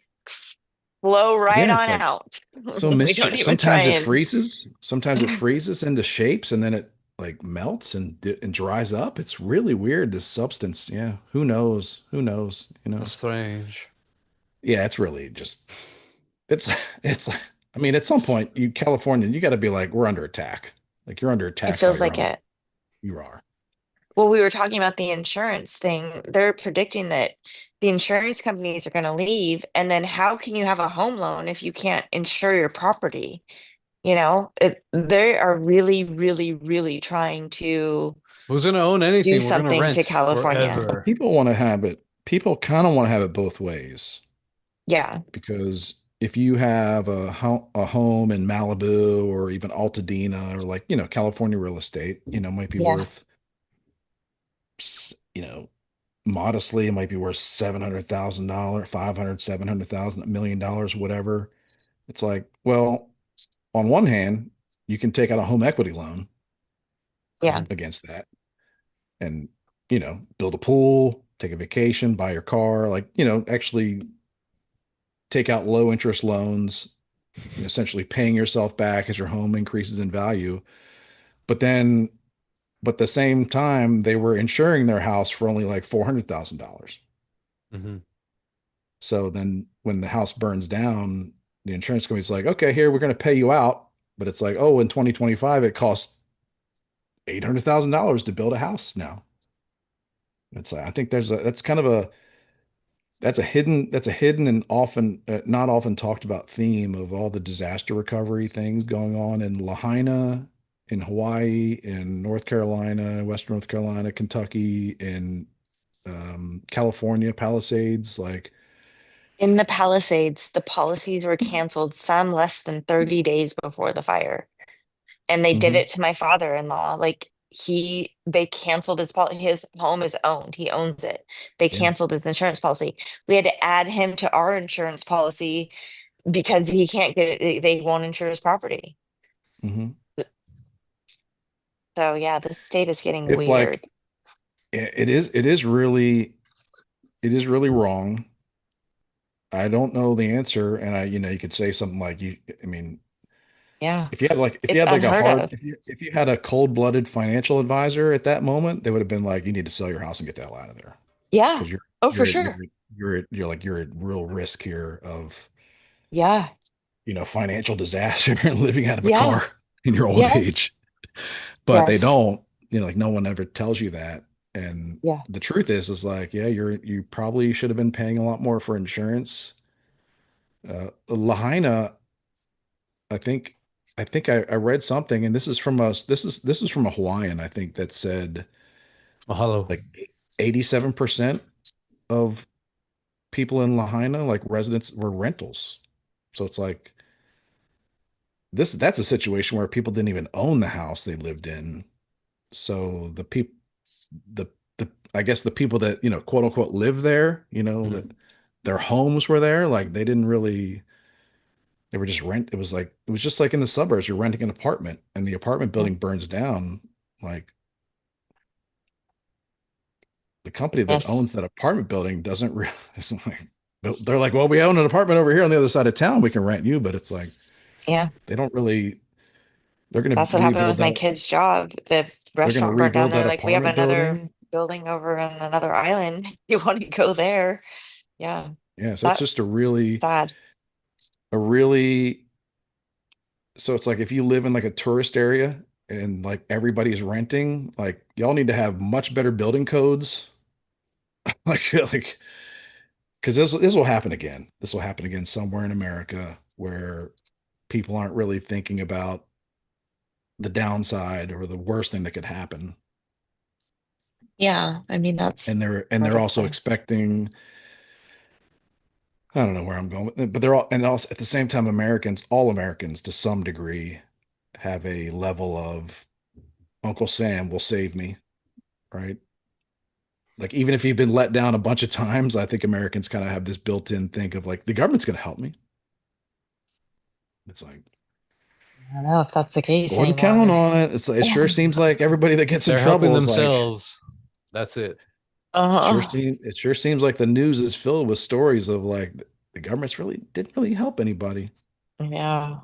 flow right Yeah, it's on like out. so We don't mischievous. even try Sometimes it and freezes. Sometimes it freezes into shapes and then it like melts and dries up. It's really weird. This substance. Yeah. Who knows? Who knows? You know. That's strange. Yeah. It's really just. It's. It's. I mean, at some point, you California, you got to be like, we're under attack. Like you're under it attack by feels your like own. it. You are. Well, we were talking about the insurance thing. They're predicting that the insurance companies are going to leave. And then how can you have a home loan if you can't insure your property? They are really, really, really trying to Who's gonna own do anything? We're gonna something to rent California. forever. People want to have it. People kind of want to have it both ways Yeah. because if you have a home in Malibu or even Altadena or like, California real estate, might be Yeah. worth, you know, modestly, it might be worth $700,000, 500, 700,000, $1 million, whatever. It's like, well, on one hand, you can take out a home equity loan Yeah. against that and, build a pool, take a vacation, buy your car, like, actually take out low interest loans, essentially paying yourself back as your home increases in value. But then, but at the same time, they were insuring their house for only like $400,000. Hmm. So then when the house burns down, the insurance company's like, okay, here we're going to pay you out, but it's like, oh, in 2025 it costs $800,000 to build a house now. It's like I think there's a that's kind of a that's a hidden and often not often talked about theme of all the disaster recovery things going on in Lahaina, in Hawaii, in North Carolina, Western North Carolina, Kentucky, in California, Palisades. Like, In the Palisades, the policies were canceled some less than 30 days before the fire. And they did mhm, it to my father-in-law. Like they canceled his home is owned. He owns it. They yeah, canceled his insurance policy. We had to add him to our insurance policy because he can't get it. They won't insure his property. mhm. So yeah, this state is getting If weird. like it is really wrong. I don't know the answer, and you could say something like I mean, Yeah, if you it's had like a unheard hard of. if you had a cold-blooded financial advisor at that moment, they would have been like, you need to sell your house and get the hell out of there Yeah. because Oh, for sure. you're at real risk here of Yeah. financial disaster and living out of a Yeah. car in your old Yes. age. But they Yes. don't, like no one ever tells you that. And Yeah. the truth is like, yeah, you probably should have been paying a lot more for insurance. Lahaina, I think, I read something, and this is from us. This is from a Hawaiian, I think, that said Mahalo. like 87% of people in Lahaina, like residents, were rentals. So it's like that's a situation where people didn't even own the house they lived in. So the the I guess the people that, quote unquote live there, that Mhm. their homes were there, like they didn't really they were just rent. It was just like in the suburbs, you're renting an apartment and the apartment Yeah. building burns down. Like the company that Yes. owns that apartment building doesn't really it's like they're like, well, we own an apartment over here on the other side of town. We can rent you, but it's like Yeah. they don't really they're going That's to what happened with rebuild my that. kid's job. The They're going to restaurant burned down. rebuild They're that like, we have apartment another building. building over on another island. You want to go there? Yeah. Yeah, so it's That just a really so it's like if you live in like a tourist area and like everybody's renting, like y'all need to have much better building codes. Like because this will happen again. This will happen again somewhere in America where people aren't really thinking about the downside or the worst thing that could happen. Yeah, I mean that's part They're of also the expecting, I don't know where I'm going with it, but they're all and also at the same time, all Americans to some degree have a level of Uncle Sam will save me, right? Like even if you've been let down a bunch of times, I think Americans kind of have this built-in think of like the government's going to help me. It's like I don't know if that's the case wouldn't count anymore. on it. It sure seems like everybody that gets in They're helping trouble is like themselves. That's it. Uh-huh. it sure seems like the news is filled with stories of like the government's really didn't really help anybody. Yeah.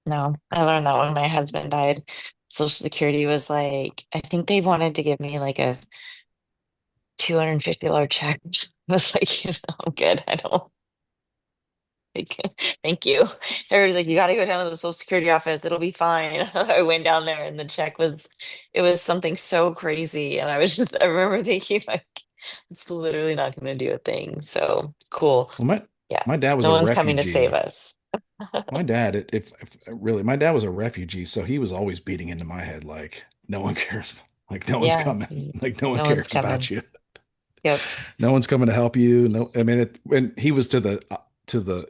No, I learned that when my husband died. Social Security was like, I think they wanted to give me like a $250 check. I was like, I'm good. I don't like, thank you. They were like, you got to go down to the Social Security office. It'll be fine. I went down there and the check it was something so crazy. And I remember thinking like, it's literally not going to do a thing. So cool. Well, Yeah. my dad was No a one's coming to save refugee. us. My dad, if really, my dad was a refugee, so he was always beating into my head like no one cares, like no one's Yeah. coming, like no one No one's cares about coming. you. Yep. No one's coming to help you. No, I mean, when he was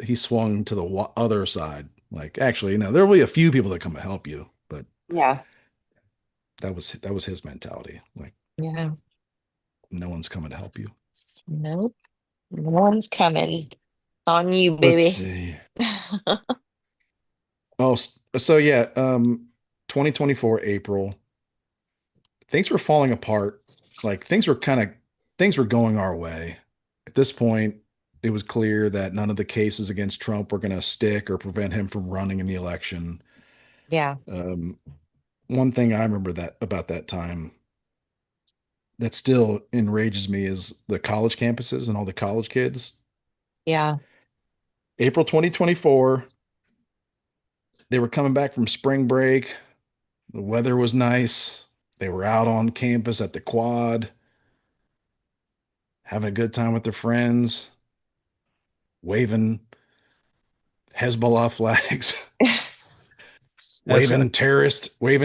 he swung to the other side. Like, actually, there will be a few people that come to help you, but Yeah. that was his mentality. Like, Yeah. no one's coming to help you. Nope. No one's coming. On you, Let's baby. see. Oh, so yeah, 2024 April, things were falling apart. Like things were going our way. At this point, it was clear that none of the cases against Trump were going to stick or prevent him from running in the election. Yeah. Um, One thing I remember that about that time that still enrages me is the college campuses and all the college kids. Yeah. April 2024. They were coming back from spring break. The weather was nice. They were out on campus at the quad, having a good time with their friends, waving Hezbollah flags, As waving They were terrorist wearing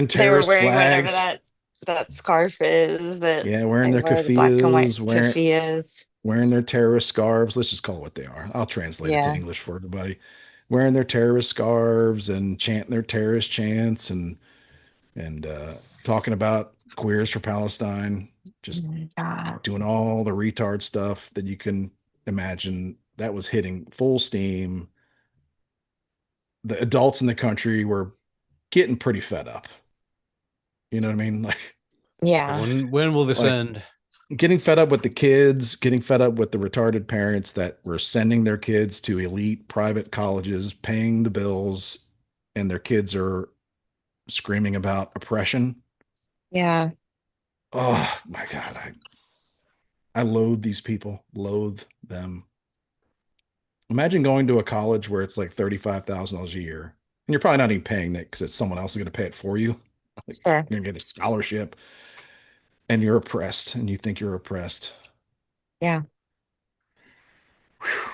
whatever flags. that scarf is that Yeah, wearing they their wear, the black and white keffiyehs, keffiyehs. wearing their terrorist scarves. Let's just call it what they are. I'll translate it to Yeah. English for everybody. Wearing their terrorist scarves and chanting their terrorist chants and talking about queers for Palestine, Oh just my God. doing all the retard stuff that you can imagine. That was hitting full steam. The adults in the country were getting pretty fed up. You know what I mean? Yeah. when will this Like end? getting fed up with the kids, getting fed up with the retarded parents that were sending their kids to elite private colleges, paying the bills, and their kids are screaming about oppression. Yeah. Oh my God. I loathe these people, loathe them. Imagine going to a college where it's like $35,000 a year, and you're probably not even paying that because it's someone else is going to pay it for you. Like Sure. you're going to get a scholarship, and you're oppressed, and you think you're oppressed. Yeah. Whew.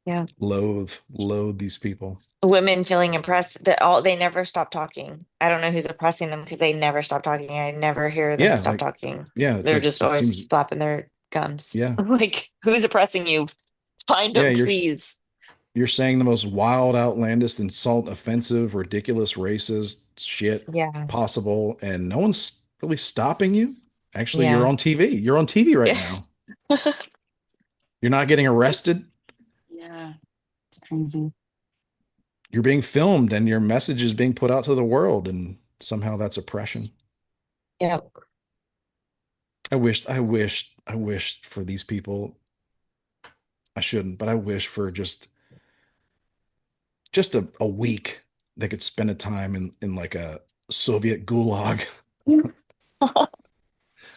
Yeah. Loathe these people. Women feeling impressed that all they never stop talking. I don't know who's oppressing them because they never stop talking. I never hear them Yeah, stop talking. yeah, it's They're like just it always seems. flapping their gums. Yeah, Like, who's oppressing you? Find yeah, them, please. you're saying the most wild, outlandish, insult, offensive, ridiculous, racist shit Yeah. possible, and no one's really stopping you. Actually, you're Yeah. on TV. You're on TV right Yeah. now. You're not getting arrested. Yeah. It's crazy. You're being filmed and your message is being put out to the world, and somehow that's oppression. Yeah. I wished for these people. I shouldn't, but I wish for just a week they could spend a time in like a Soviet gulag.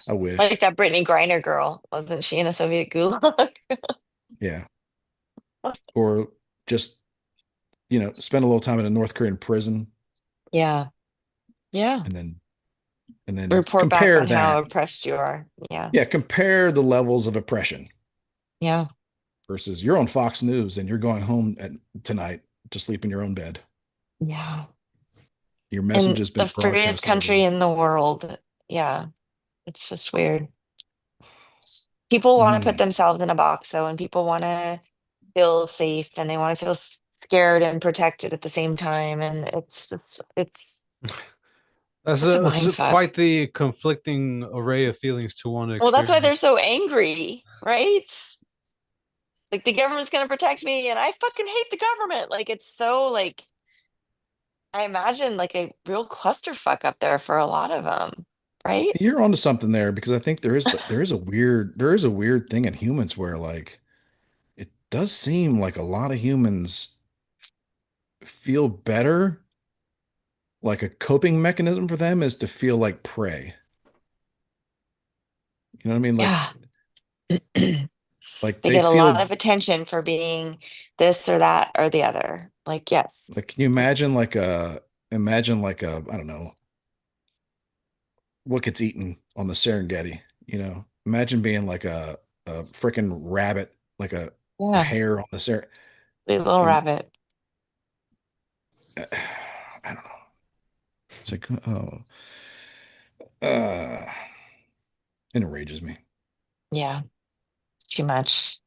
I Like wish. that Brittany Griner girl. Wasn't she in a Soviet gulag? Yeah. Or just, spend a little time in a North Korean prison Yeah. Yeah. and then Report back compare on how that. oppressed you are. Yeah. Yeah, compare the levels of oppression Yeah. versus you're on Fox News and you're going home tonight to sleep in your own bed. Yeah. Your message And has the been freest broadcast to the country world. in the world. Yeah. It's just weird. People want to put Mm. themselves in a box though, and people want to feel safe and they want to feel scared and protected at the same time. And it's That's such a mind fuck. quite the conflicting array of feelings to want to Well, that's why they're experience. so angry, right? Like the government's going to protect me and I fucking hate the government. Like it's so like I imagine like a real clusterfuck up there for a lot of them, right? You're onto something there because I think there is a weird thing in humans where like it does seem like a lot of humans feel better. Like a coping mechanism for them is to feel like prey. You know what I mean? Yeah. Like They they get a lot feel of attention for being this or that or the other. Like, yes, like can you imagine it's like a I don't know what gets eaten on the Serengeti, Imagine being like a freaking rabbit, like a yeah, hare on the ser the little and rabbit. I don't know. It's like oh uh it enrages me. Yeah, too much.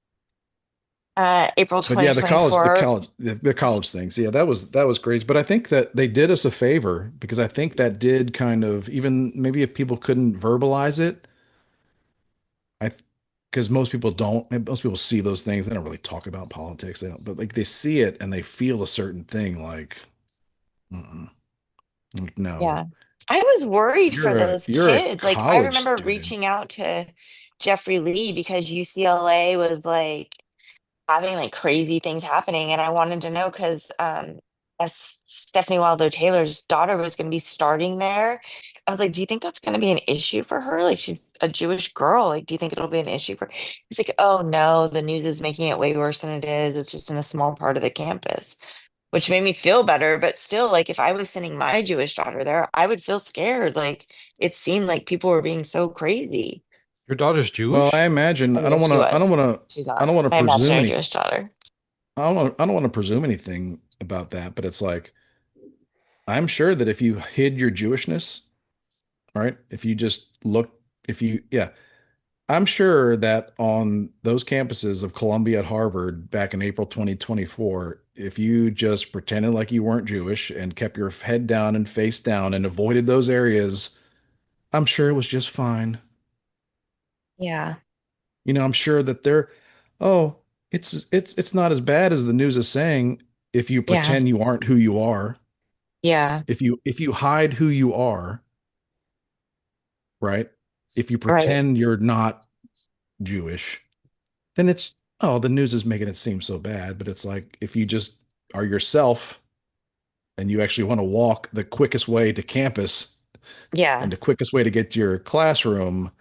April But yeah, 2024. the college things. Yeah, that was crazy. But I think that they did us a favor because I think that did kind of even maybe if people couldn't verbalize it, I because most people see those things. They don't really talk about politics. They don't, but like they see it and they feel a certain thing like, mm-mm, like, no, Yeah. I was worried for those you're a kids. Like, I college remember student. reaching out to Jeffrey Lee because UCLA was like having like crazy things happening. And I wanted to know because Stephanie Wilder Taylor's daughter was going to be starting there. I was like, do you think that's going to be an issue for her? Like, she's a Jewish girl. Like, do you think it'll be an issue for? He's like, oh no, the news is making it way worse than it is. It's just in a small part of the campus, which made me feel better. But still, like, if I was sending my Jewish daughter there, I would feel scared. Like, it seemed like people were being so crazy. Your daughter's Well, I Jewish? imagine I mean, she was. She's I not. don't want to My presume imaginary anything. Jewish daughter. I don't want to presume anything about that, but it's like I'm sure that if you hid your Jewishness, right? If you just look, if you, yeah, I'm sure that on those campuses of Columbia at Harvard back in April 2024, if you just pretended like you weren't Jewish and kept your head down and face down and avoided those areas, I'm sure it was just fine. Yeah. I'm sure that oh, it's not as bad as the news is saying if you Yeah. pretend you aren't who you are. Yeah. If you hide who you are, right? If you Right. pretend you're not Jewish, then the news is making it seem so bad, but it's like if you just are yourself and you actually want to walk the quickest way to campus and Yeah. the quickest way to get to your classroom,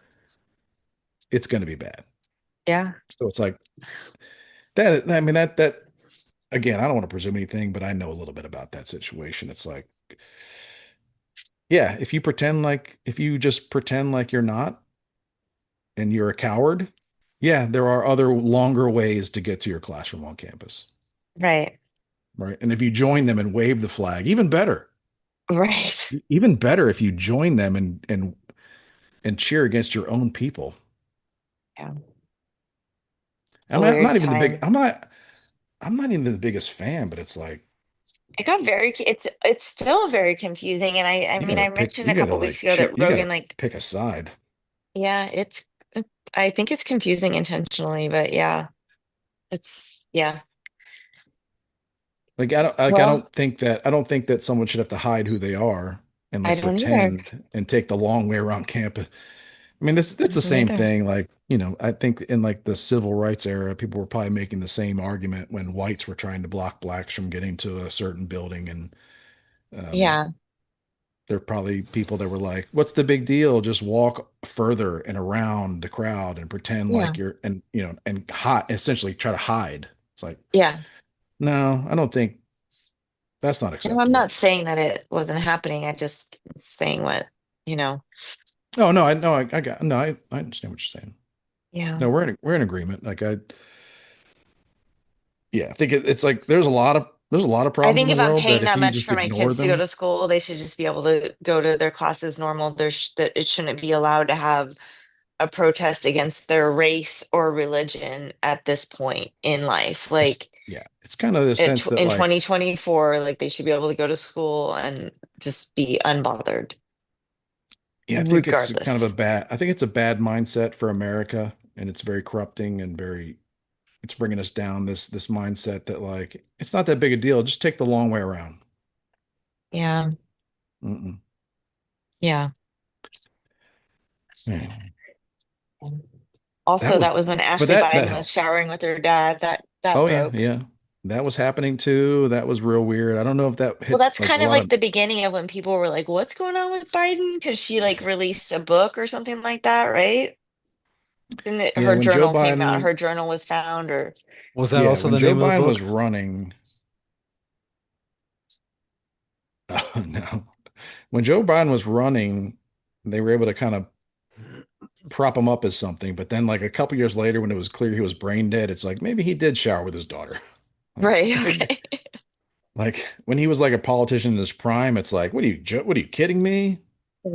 it's going to be bad. Yeah. So it's like that. I mean, that again, I don't want to presume anything, but I know a little bit about that situation. It's like, yeah, if you just pretend like you're not and you're a coward, yeah, there are other longer ways to get to your classroom on campus, Right. right? And if you join them and wave the flag, even better. Right. Even better if you join them and cheer against your own people. Yeah. I A mean, weird time. I'm not even the biggest fan, but it's like It got it's still very confusing. And I mean, I mentioned a you gotta couple weeks ago that you Rogan, gotta like, pick a side. yeah, I think it's confusing intentionally, but yeah, yeah. Well, I don't think that someone should have to hide who they are and I like don't either. pretend and take the long way around campus. I mean, this I it's the don't same either. thing. Like, I think in like the civil rights era, people were probably making the same argument when whites were trying to block blacks from getting to a certain building. And um, Yeah. there are probably people that were like, "What's the big deal? Just walk further and around the crowd and pretend Yeah. like you're and hide, essentially try to hide." It's like, Yeah. no, I don't think that's not And I'm acceptable. not saying that it wasn't happening. I just saying what, you know. Oh no, I got no, I understand what you're saying. Yeah. No, we're in agreement. Like yeah, I think it's like there's a lot of I problems in think the if I'm world that paying if that you much just for my ignore kids to go them, to school, they should just be able to go to their classes normal. That it shouldn't be allowed to have a protest against their race or religion at this point in life. Like yeah, it's kind of the sense that in like 2024, like they should be able to go to school and just be unbothered, yeah, regardless. I think it's a bad mindset for America, and it's very corrupting and it's bringing us down this mindset that like it's not that big a deal. Just take the long way around. Yeah. Mm-mm. Yeah. Yeah. That Also, that was, was when but Ashley that Biden was helped. showering with her dad. That Oh yeah, broke. yeah. That was happening too. That was real weird. I don't know if that Well, hit that's like a kind of lot like of the beginning of when people were like, "What's going on with Biden?" Because she like released a book or something like that, right? Didn't it, yeah, her when Joe journal came out, Biden her journal was found, or Was that yeah, also when the Joe name of the Biden was book? running, oh no. When Joe Biden was running, they were able to kind of prop him up as something, but then like a couple years later when it was clear he was brain dead, it's like maybe he did shower with his daughter. Like right? maybe Okay. like when he was like a politician in his prime, it's like, what are you kidding me?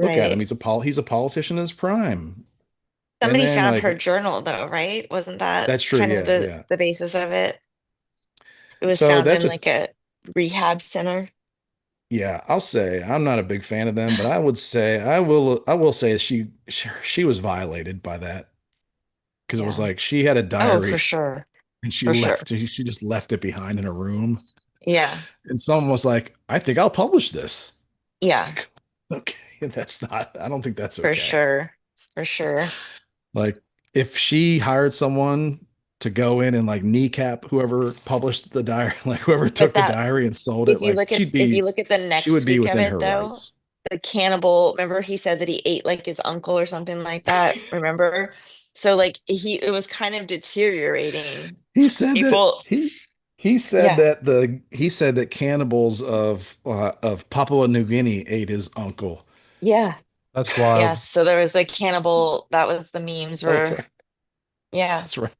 Look at him. Right. He's a politician in his prime. And Somebody then found her like journal though, right? Wasn't that that's true. kind of Yeah, yeah. the basis of it? It was So found that's in a like a rehab center. yeah, I'll say I'm not a big fan of them, but I will say she was violated by that because it was Yeah. like she had a Oh, for diary sure. and For sure. she just left it behind in a room. Yeah. And someone was like, I think I'll publish this. It's Yeah. like, okay, I don't think that's For okay. sure. For sure. Like, if she hired someone, to go in and like kneecap whoever published the diary, like whoever But took the that diary and sold it. Like if you look at the she would next be week of within it her though, rights. the cannibal, remember he said that he ate like his uncle or something like that, remember? So like it was kind of deteriorating. He said that People, he said yeah. that he said that cannibals of Papua New Guinea ate his uncle. Yeah. That's Yeah. wild. So there was a cannibal, that was the memes That was were, right. yeah, That's right.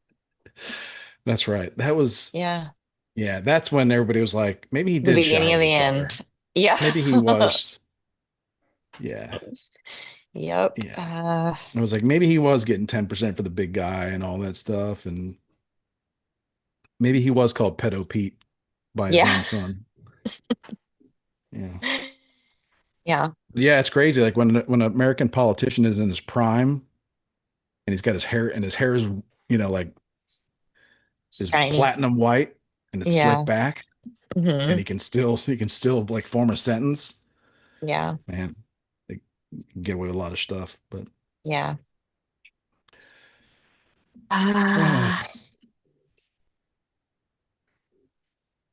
That's right. That was yeah. yeah. That's when everybody was like, maybe he The did beginning shine of his the daughter. end. Yeah. Maybe he was. Yeah. Yep. Yeah. I was like, maybe he was getting 10% for the big guy and all that stuff. And maybe he was called Pedo Pete by his Yeah. own son. Yeah. Yeah. Yeah, it's crazy. Like when an American politician is in his prime and he's got his hair is, like is Shiny. platinum white and it's slicked Yeah. back and Hmm. he can still like form a sentence. Yeah. Man, they get away with a lot of stuff. But Yeah. uh, Ah,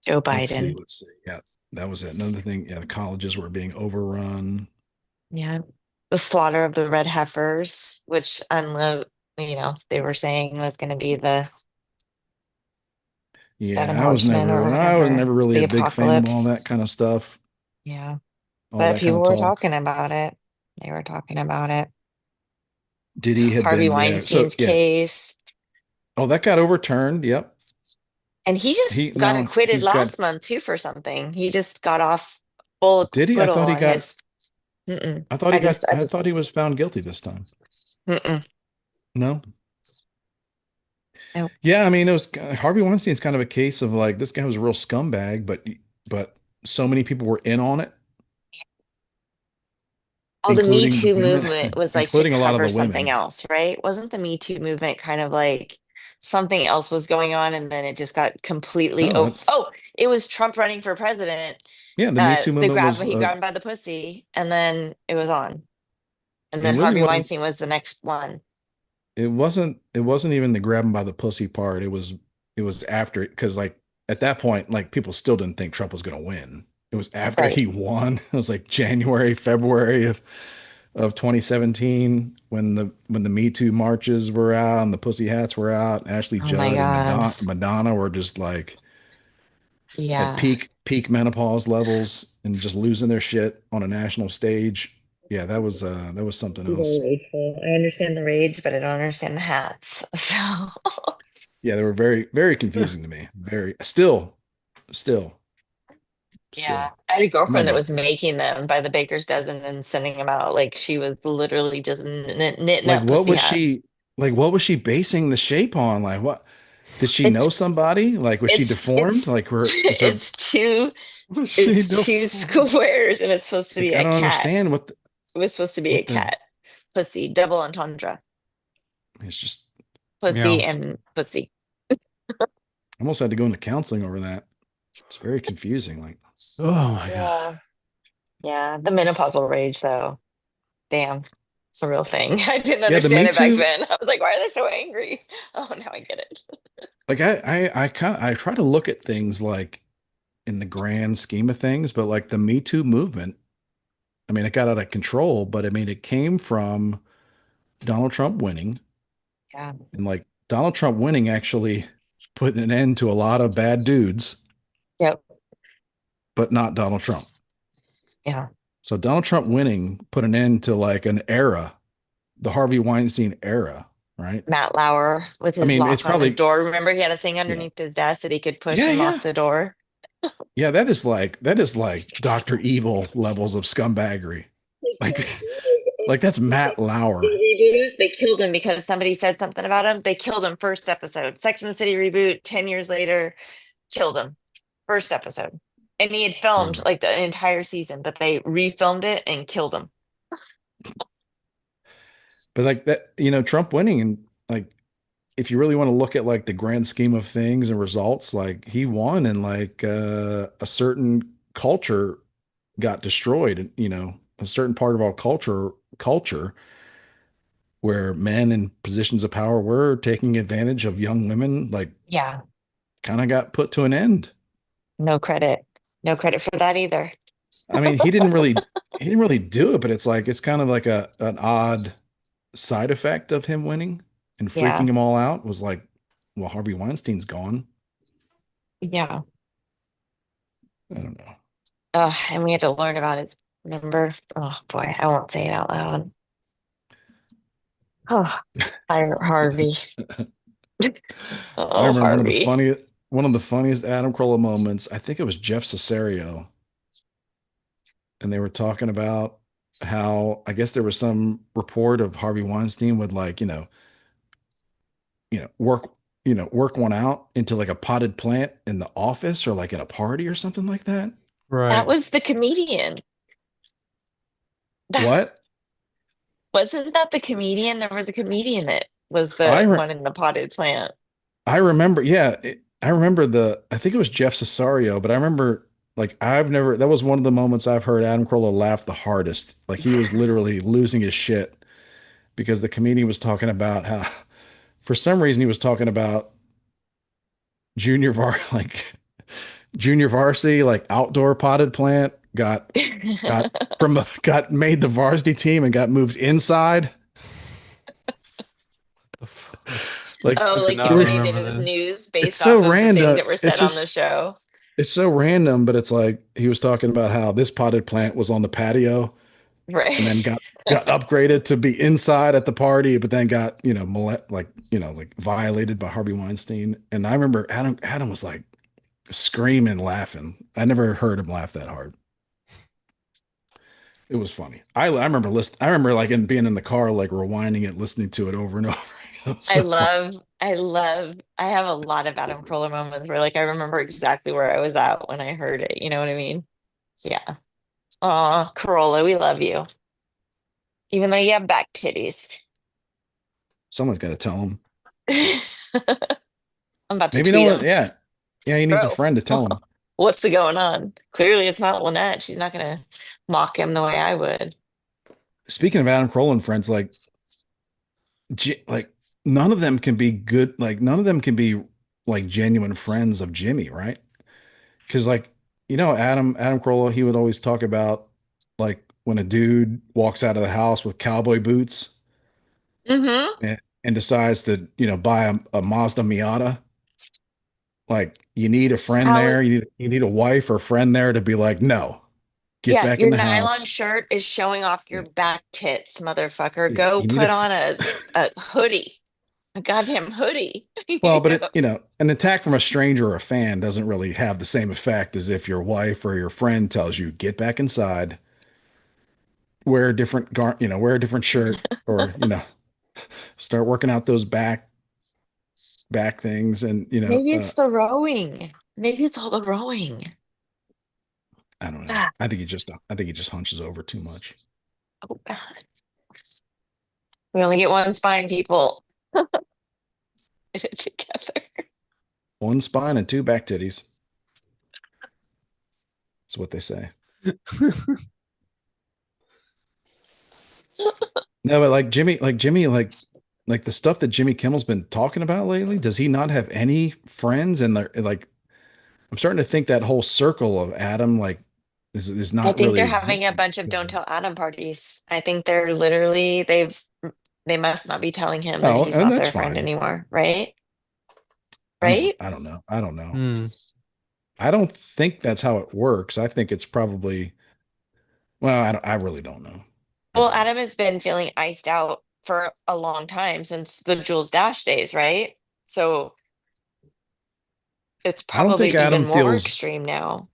Joe Biden. let's see. Yeah, that was it. Another thing. Yeah, the colleges were being overrun. Yeah. The slaughter of the red heifers, which they were saying was going to be the seven Yeah, horsemen or I was whatever, never really the a big fan of all that apocalypse. kind of stuff, Yeah. all But that kind people of were talk. talking about it. They were talking about it. Diddy had Harvey been, yeah. So Weinstein's yeah. case. Oh, that got overturned. Yep. And he just He got now acquitted he's got. last month too for something. He just got off full Did he? acquittal on his. Mm-mm. I I just, thought he was found guilty this time. mm-mm. No. Nope. Yeah, I mean, it was Harvey Weinstein's kind of a case of like this guy was a real scumbag, but so many people were in on it, Oh, the Me including the Too women, movement was like to including a lot of cover the something women. else, right? Wasn't the Me Too movement kind of like something else was going on and then it just got completely No, it was Trump running for president. yeah, the Me Too movement was, He grabbed him by the pussy and then it was on. And it then really Harvey was. Weinstein was the next one. It wasn't even the grab him by the pussy part. It was after because like at that point, like people still didn't think Trump was going to win. It was after Right. he won. It was like January, February of 2017 when the Me Too marches were out and the pussy hats were out. Ashley Oh my Judd and God. Madonna were just like at Yeah. peak menopause levels and just losing their shit on a national stage. Yeah, that was something else. Very rageful. I understand the rage, but I don't understand the hats. So Yeah, they were very, very confusing to me. Very still, yeah, still. I had a I might girlfriend that need was making them by the baker's dozen and sending them out. Like she was literally just knitting like up pussy hats. what was she basing the shape on? Like what did she know It's somebody? Like was she deformed? Like her is her it's two was she it's two deformed? squares and it's supposed to Like be I a don't cat. understand It was supposed to be a what the cat. Pussy, double entendre. it's just Pussy Yeah. and pussy. I almost had to go into counseling over that. It's very confusing. Like Oh my god. Yeah. Yeah. The menopausal rage though. Damn. It's a real thing. I didn't yeah, the understand Me it back Too, then. I was like, why are they so angry? Oh, now I get it. like I try to look at things like in the grand scheme of things, but like the Me Too movement, I mean, it got out of control, but I mean, it came from Donald Trump winning. Yeah. And like Donald Trump winning actually put an end to a lot of bad dudes, Yep. but not Donald Trump. Yeah. So Donald Trump winning put an end to like an era, the Harvey Weinstein era, right? Matt Lauer with I his mean, it's lock on his probably, door. Remember, he had a thing yeah, underneath his desk that he could push yeah, and lock yeah. the door. Yeah, that is like Dr. Evil levels of scumbaggery. Like like that's Matt Lauer. They killed him because somebody said something about him. They killed him first episode. Sex and the City reboot, 10 years later, killed him. First episode. And he had filmed Yeah. like the entire season, but they refilmed it and killed him. But like that, Trump winning and like if you really want to look at like the grand scheme of things and results, like he won and like a certain culture got destroyed, and a certain part of our culture where men in positions of power were taking advantage of young women, like Yeah, kind of got put to an end. no credit. No credit for that either. I mean, he didn't really do it, but it's like it's kind of like a an odd side effect of him winning and freaking Yeah, them all out was like, well, Harvey Weinstein's gone. yeah. I don't know. And we had to learn about his number. Oh boy, I won't say it out loud. Oh, Harvey. I Oh, remember Harvey. one of the funniest Adam Carolla moments. I think it was Jeff Cesario, and they were talking about how I guess there was some report of Harvey Weinstein would like, work, work one out into like a potted plant in the office or like at a party or something like that. That Right. was the comedian. What? Wasn't that the comedian? There was a comedian that was I the re one in the potted plant. I remember, yeah, I remember I think it was Jeff Cesario, but I remember like that was one of the moments I've heard Adam Carolla laugh the hardest. Like he was literally losing his shit because the comedian was talking about how, for some reason, he was talking about like junior varsity, like outdoor potted plant got got made the varsity team and got moved inside. The fuck? Like Oh, I do like he we not were, predicted remember his this. news it's based so off of the things random. that were said on the show. It's so random, but it's like he was talking about how this potted plant was on the patio and then Right. got upgraded to be inside at the party, but then got like violated by Harvey Weinstein. And I remember Adam was like screaming, laughing. I never heard him laugh that hard. It was funny. I remember I remember like being in the car, like rewinding it, listening to it over and over. It was so funny. I have a lot of Adam Carolla moments where like I remember exactly where I was at when I heard it. You know what I mean? Yeah. Aw, Carolla, we love you. Even though you have back titties. Someone's got to tell him. I'm about to Maybe no tweet one. him. Yeah, yeah. He needs a Bro, friend to tell him. what's going on? Clearly it's not Lynette. She's not gonna mock him the way I would. Speaking of Adam Carolla and friends, like none of them can be good. Like none of them can be like genuine friends of Jimmy, right? Because like Adam Carolla, he would always talk about like when a dude walks out of the house with cowboy boots Mm-hmm. and decides to buy a Mazda Miata. Like you need a friend there, Alex, you need a wife or friend there to be like, no, get yeah, back in your the nylon house. shirt is showing off your Yeah, back tits, motherfucker. yeah. Go You need put on a hoodie, a goddamn hoodie. well, You but know? an attack from a stranger or a fan doesn't really have the same effect as if your wife or your friend tells you, get back inside, wear a wear a different shirt or, start working out those back things and, Maybe it's the rowing. Maybe it's all the rowing. I don't know. Ah, I think he just hunches over too much. oh God. We only get one spine, people. Get it together. One spine and two back titties. That's what they say. No, but like the stuff that Jimmy Kimmel's been talking about lately, does he not have any friends? And like, I'm starting to think that whole circle of Adam, like, is I not think really they're having a existing. bunch of don't tell Adam parties. I think they're literally they must not be telling him that Oh, he's and not that's their friend fine. anymore, right? Right? I don't know. I don't know. Hmm. I don't think that's how it works. I think it's probably, well, I really don't know. I Well, don't know. Adam has been feeling iced out for a long time since the Jules Dash days, right? So it's I don't think probably even Adam more feels, extreme now.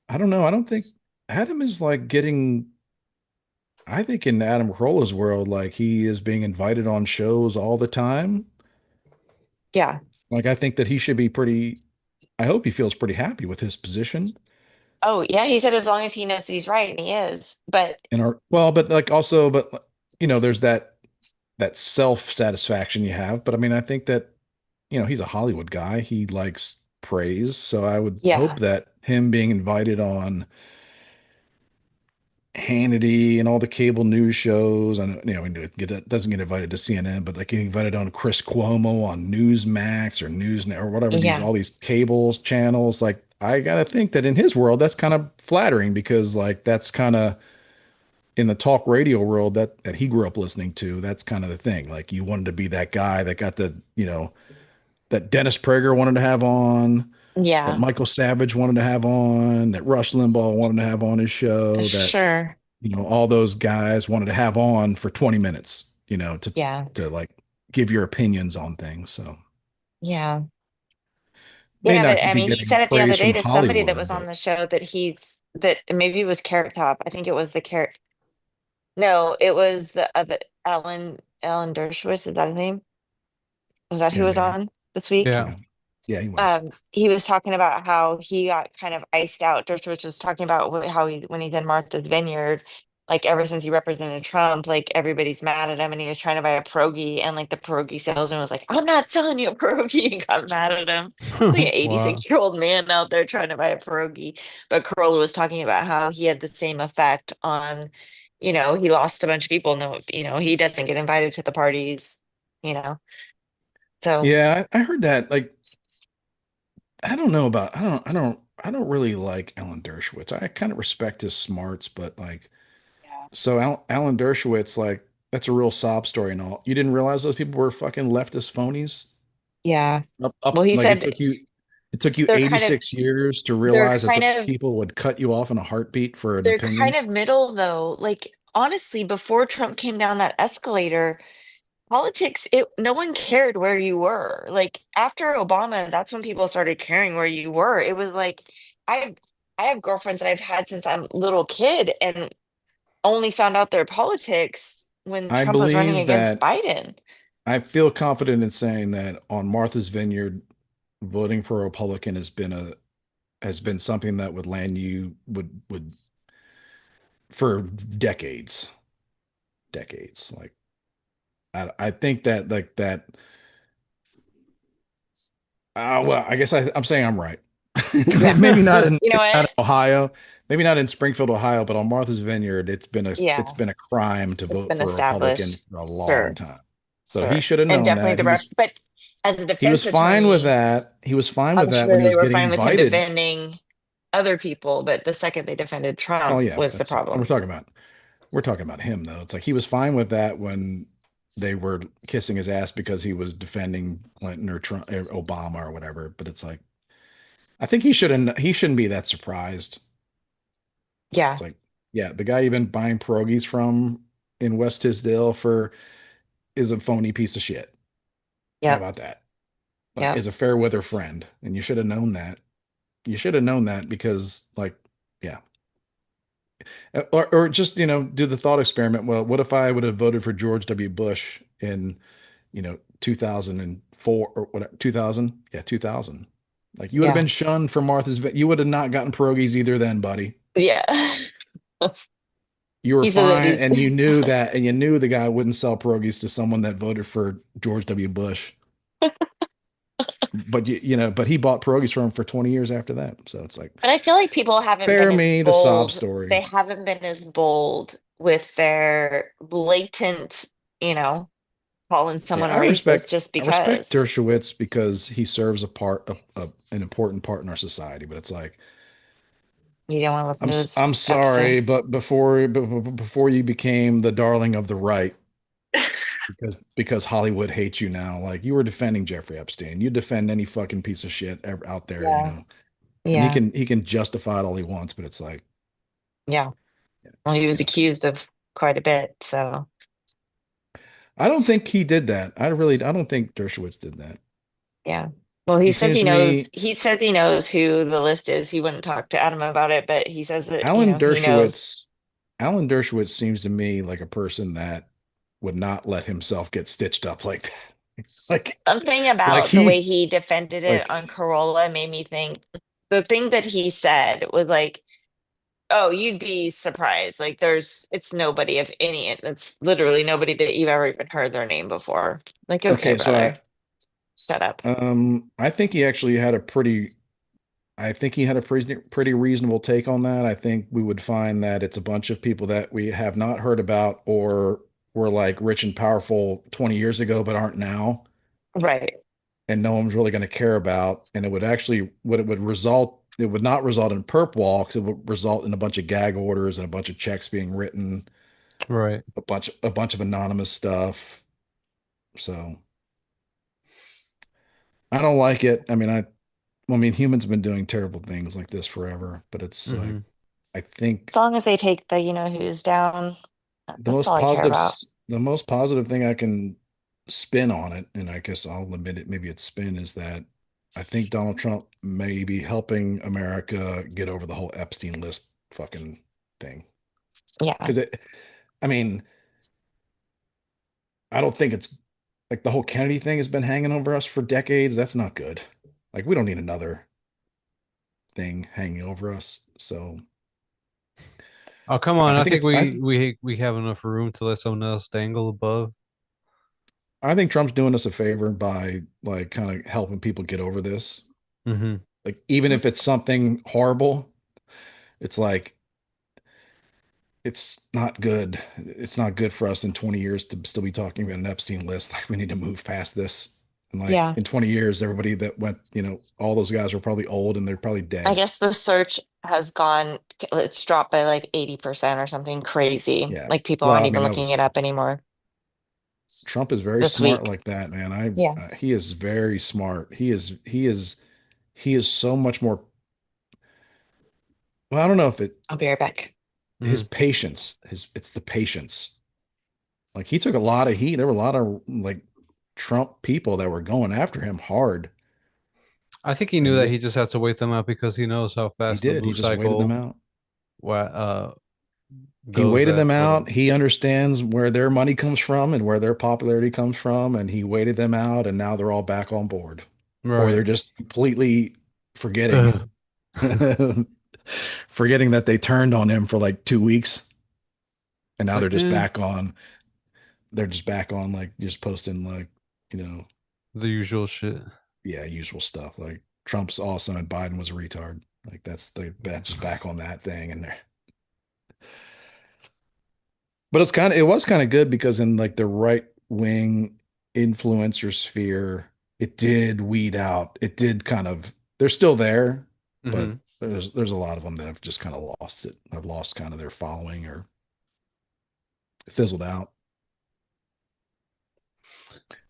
I don't know. I don't think Adam is like getting, I think in Adam Carolla's world, like he is being invited on shows all the time. Yeah. Like I think that he should be I hope he feels pretty happy with his position. Oh, yeah. He said as long as he knows that he's right, and he is. But Well, but like also, but there's that self-satisfaction you have. But I mean, I think that, he's a Hollywood guy. He likes praise. So I would hope yeah, that him being invited on Hannity and all the cable news shows. And doesn't get invited to CNN, but like getting invited on Chris Cuomo on Newsmax or Newsnet or whatever these Yeah. all these cables channels. Like I gotta think that in his world, that's kind of flattering because like that's kind of in the talk radio world that he grew up listening to. That's kind of the thing. Like you wanted to be that guy that got that Dennis Prager wanted to have on, that Yeah. Michael Savage wanted to have on, that Rush Limbaugh wanted to have on his show, that Sure. all those guys wanted to have on for 20 minutes, Yeah. to like give your opinions on things. So Yeah. may Yeah, but not I be mean, he getting said it the other praise day from to somebody that Hollywood, was on but the show that that maybe it was Carrot Top. I think it was the Carrot. No, it was the other Alan Dershowitz. Is that his name? Was that who yeah, was maybe. on this week? Yeah. Yeah. Yeah, he was. He was talking about how he got kind of iced out. Dershowitz was talking about how he when he did Martha's Vineyard, like ever since he represented Trump, like everybody's mad at him, and he was trying to buy a pierogi, and like the pierogi salesman was like, "I'm not selling you a pierogi," and got mad at him. It's like an Wow. 86-year-old man out there trying to buy a pierogi. But Corolla was talking about how he had the same effect on, he lost a bunch of people. No, he doesn't get invited to the parties, you know. So Yeah, I heard that. Like, I don't know about, I don't really like Alan Dershowitz. I kind of respect his smarts, but like, yeah. so Alan Dershowitz, like, that's a real sob story and all. You didn't realize those people were fucking leftist phonies? Yeah. Well, Up, he like said it took you they're kind of 86 years to they're realize that kind those of people would cut you off in a heartbeat for an they're kind opinion. of middle though. Like honestly, before Trump came down that escalator, politics, no one cared where you were. Like after Obama, that's when people started caring where you were. It was like I I have girlfriends that I've had since I'm a little kid and only found out their politics when I Trump was running believe against that Biden. I feel confident in saying that on Martha's Vineyard, voting for a Republican has been something that would land you would for decades, decades. Like I think that like that. Well, I guess I'm saying I'm right. Yeah. You know Maybe not what? in Ohio, maybe not in Springfield, Ohio, but on Martha's Vineyard, it's Yeah, been a crime to it's vote been for a Republican established. for a long Sure. time. So he Sure. should have And known definitely that. the rep, but as a He was defense fine with attorney, that. He was fine with I'm that when sure he they was were getting fine with him invited. defending other people, but the second they defended Oh Trump yeah, was the that's problem. we're talking about him though. It's like he was fine with that when they were kissing his ass because he was defending Clinton or Trump or Obama or whatever. But it's like I think he shouldn't be that surprised. It's Yeah. like, yeah, the guy you've been buying pierogies from in West Tisdale for is a phony piece of shit. How Yep. about that? Like, Yep. is a fair weather friend, and you should have known that. You should have known that because, like, yeah, or just do the thought experiment. Well, what if I would have voted for George W. Bush in 2004 or what 2000? Yeah, 2000. Like you would have Yeah. been shunned for You would have not gotten pierogies either then, buddy. Yeah. You were He said that fine, he's and you knew that, and you knew the guy wouldn't sell pierogies to someone that voted for George W. Bush. But but he bought pierogies from him for 20 years after that. So it's like, but I feel like people haven't been spare as me the sob bold. story. They haven't been as bold with their blatant, you know, calling Yeah, someone a racist just I respect because Dershowitz because he serves an important part in our society. But it's like, you don't want to listen to this I'm episode. sorry, but before you became the darling of the right, because Hollywood hates you now, like you were defending Jeffrey Epstein, you defend any fucking piece of shit ever out there, Yeah. and Yeah. he can justify it all he wants, but it's like, Yeah. Well, he was yeah. accused of quite a bit, so I don't think he did that. I don't think Dershowitz did that. yeah. Well, He seems to me he says he knows who the list is. He wouldn't talk to Adam about it, but he says that, Alan he knows. Dershowitz Alan Dershowitz seems to me like a person that would not let himself get stitched up like that. like Something like about the way he he defended it like on Corolla made me think the thing that he said was like, oh, you'd be surprised. Like it's nobody of any, it's literally nobody that you've ever even heard their name before. Like, okay, okay, so brother, shut up. I think he actually had a pretty I think he had a pretty reasonable take on that. I think we would find that it's a bunch of people that we have not heard about or were like rich and powerful 20 years ago but aren't now, Right. and no one's really going to care about. And it would actually, what it would result, it would not result in perp walks. It would result in a bunch of gag orders and a bunch of checks being written, Right. a bunch of anonymous stuff. So I don't like it. I mean, humans have been doing terrible things like this forever, but it's like, Hmm. I think As long as they take the you know who's down, the that's most all I care positive, about. the most positive thing I can spin on it, and I guess I'll admit it, maybe it's spin, is that I think Donald Trump may be helping America get over the whole Epstein list fucking thing. Yeah. Because I mean, I don't think it's like the whole Kennedy thing has been hanging over us for decades. That's not good. Like, we don't need another thing hanging over us. So Oh, come on. I I think think it's, I, we have enough room to let someone else dangle above. I think Trump's doing us a favor by like kind of helping people get over this. Hmm. Like, even if it's something horrible, it's like it's not good. It's not good for us in 20 years to still be talking about an Epstein list. Like, we need to move past this. And like Yeah. in 20 years, everybody that went, all those guys are probably old and they're probably I dead. guess the search has gone, it's dropped by like 80% or something crazy. Yeah. Like people Well, aren't I even mean, that looking it was up anymore Trump is very this smart week. like that, man. Yeah. He is very smart. He is so much more. Well, I don't know if I'll be right back. his Hmm. patience, it's the patience. Like, he took a lot of heat. There were a lot of like Trump people that were going after him hard. I think he And knew that he just had to wait them out because he knows how he fast the did. He news just waited them cycle out. He goes waited at them with out. him. He understands where their money comes from and where their popularity comes from, and he waited them out, and now they're all back on board. Or they're Right. just completely forgetting Ugh. forgetting that they turned on him for like 2 weeks, and It's now like, they're just back on like just posting like, you know, the usual shit. yeah, usual stuff. Like, Trump's awesome and Biden was a retard. Like, that's the just back on that thing, and there. But it was kind of good because in like the right wing influencer sphere, it did weed out. It did kind of, they're still there, but Hmm. there's a lot of them that have just kind of lost it. Have lost kind of their following or fizzled out.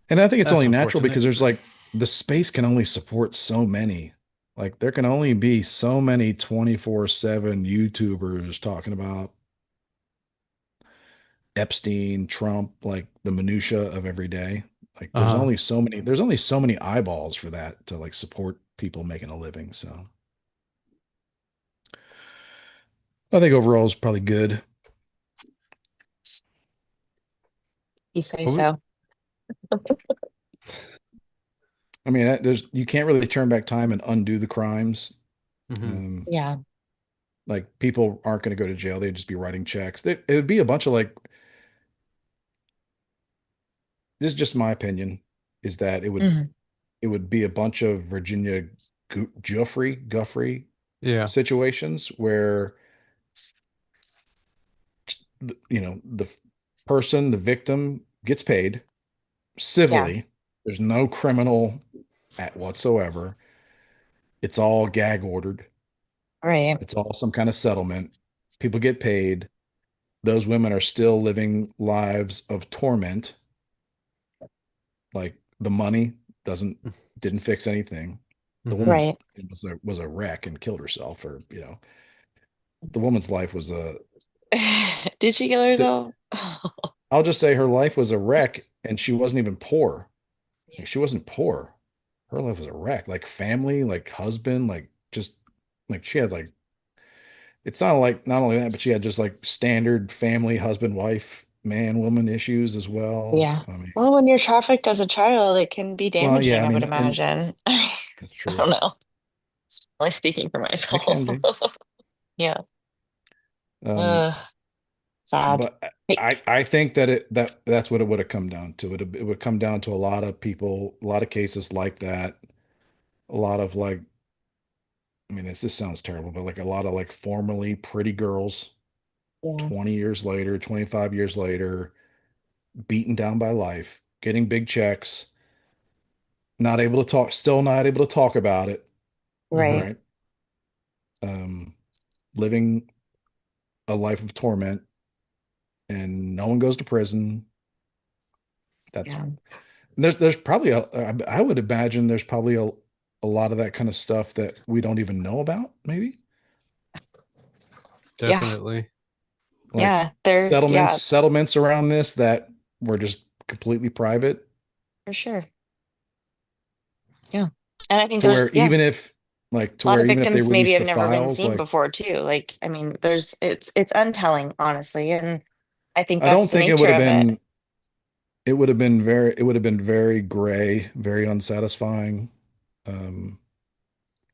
And I think it's That's only natural unfortunate. because there's like the space can only support so many. Like, there can only be so many 24/7 YouTubers talking about Epstein, Trump, like the minutia of every day. Like, Uh-huh. there's only so many eyeballs for that to like support people making a living. So I think overall is probably good. You say But we, so. I mean, you can't really turn back time and undo the crimes. mhm. Um, Yeah. like, people aren't going to go to jail. They'd just be writing checks. It would be a bunch of like, this is just my opinion, is that Mhm. it would be a bunch of Virginia Guffrey Yeah. situations where the person, the victim, gets paid Yeah. civilly. There's no criminal at whatsoever. It's all gag ordered. Right. It's all some kind of settlement. People get paid. Those women are still living lives of torment. Like, the money doesn't didn't fix anything. The Hmm. woman Right. was a wreck and killed herself, or the woman's life was a Did she kill herself? I'll just say her life was a wreck, and she wasn't even poor. Yeah. Like, she wasn't poor. Her life was a wreck. Like, family, like husband, like just like she had like it's not like not only that, but she had just like standard family, husband, wife, man, woman issues as well. Yeah. I mean, Well, when you're trafficked as a child, it can be well, yeah, damaging, I I would mean, and imagine. I that's true. don't know. Only speaking for It myself. can be. Yeah. Um, Uh, sad. but Hey, I think that's what it would have come down to. It would come down to a lot of people, a lot of cases like that, a lot of like I mean, this sounds terrible, but like a lot of like formerly pretty girls, Yeah. 20 years later, 25 years later, beaten down by life, getting big checks, not able to talk, still not able to talk about it, Right. right? Um, living a life of torment, and no one goes to prison. That's Yeah. there's probably I would imagine there's probably a lot of that kind of stuff that we don't even know about, maybe Yeah. Definitely. like Yeah. There, settlements yeah, settlements around this that were just completely private for sure. Yeah. And I think to where there's, yeah, even if like to a lot where of even if they victims maybe release have the never been files, seen like before too. Like, I mean, there's it's untelling, honestly. And I think I don't that's the think it would nature have of it. been it would have been very gray, very unsatisfying. Um,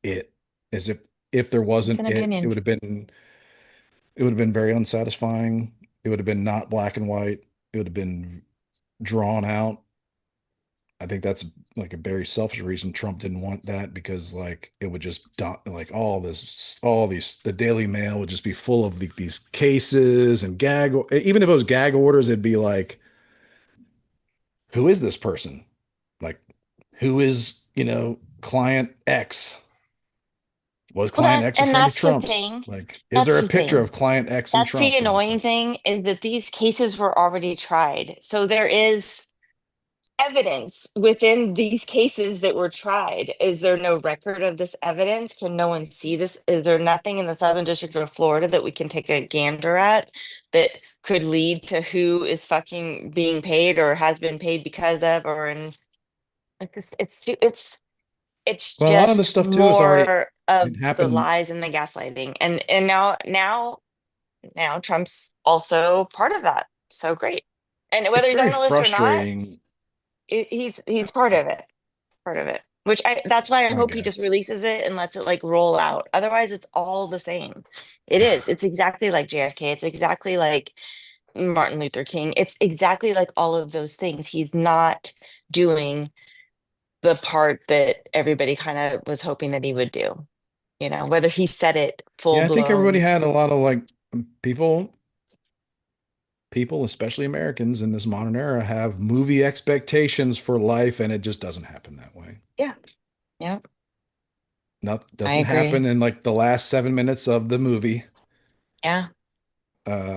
it as if there It's wasn't an it opinion. it would have been very unsatisfying. It would have been not black and white. It would have been drawn out. I think that's like a very selfish reason Trump didn't want that because like it would just like all these the Daily Mail would just be full of these cases and gag even if it was gag orders it'd be like who is this person, like who is client X, was Well, client X a and friend of that's the Trump's, thing. like is there That's a the picture thing. of client X and That's the Trump, and it's annoying like thing is that these cases were already tried. So there is evidence within these cases that were tried. Is there no record of this evidence? Can no one see this? Is there nothing in the Southern District of Florida that we can take a gander at that could lead to who is fucking being paid or has been paid because of or in it's well a lot of this just stuff too is already more of it the happened. lies and the gaslighting. And now Trump's also part of that. So great. And It's whether he's very on the list or not, frustrating, he's part of it. Part of it. Which that's why I I hope he just guess. releases it and lets it like roll out. Otherwise, it's all the same. It is. It's exactly like JFK. It's exactly like Martin Luther King. It's exactly like all of those things. He's not doing the part that everybody kind of was hoping that he would do. Whether he said it full Yeah, I think everybody blown. had a lot of like people, especially Americans in this modern era, have movie expectations for life, and it just doesn't happen that way. Yeah. Yeah. Not I doesn't agree. happen in like the last 7 minutes of the movie. Yeah.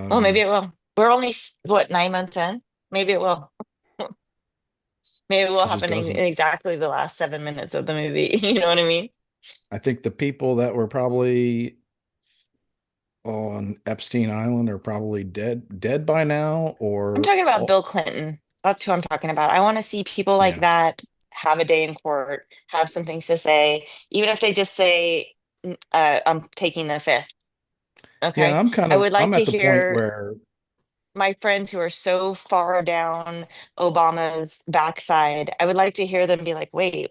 Well, maybe Um, it will. We're only, what, 9 months in? Maybe it will. Maybe it will it just happen in doesn't. exactly the last 7 minutes of the movie. You know what I mean? I think the people that were probably on Epstein Island are probably dead by now, I'm or talking about oh, Bill Clinton. That's who I'm talking about. I want to see people like yeah, that have a day in court, have some things to say, even if they just say, I'm taking the fifth. yeah. Okay. I would like I'm to at the point hear where my friends who are so far down Obama's backside. I would like to hear them be like, wait,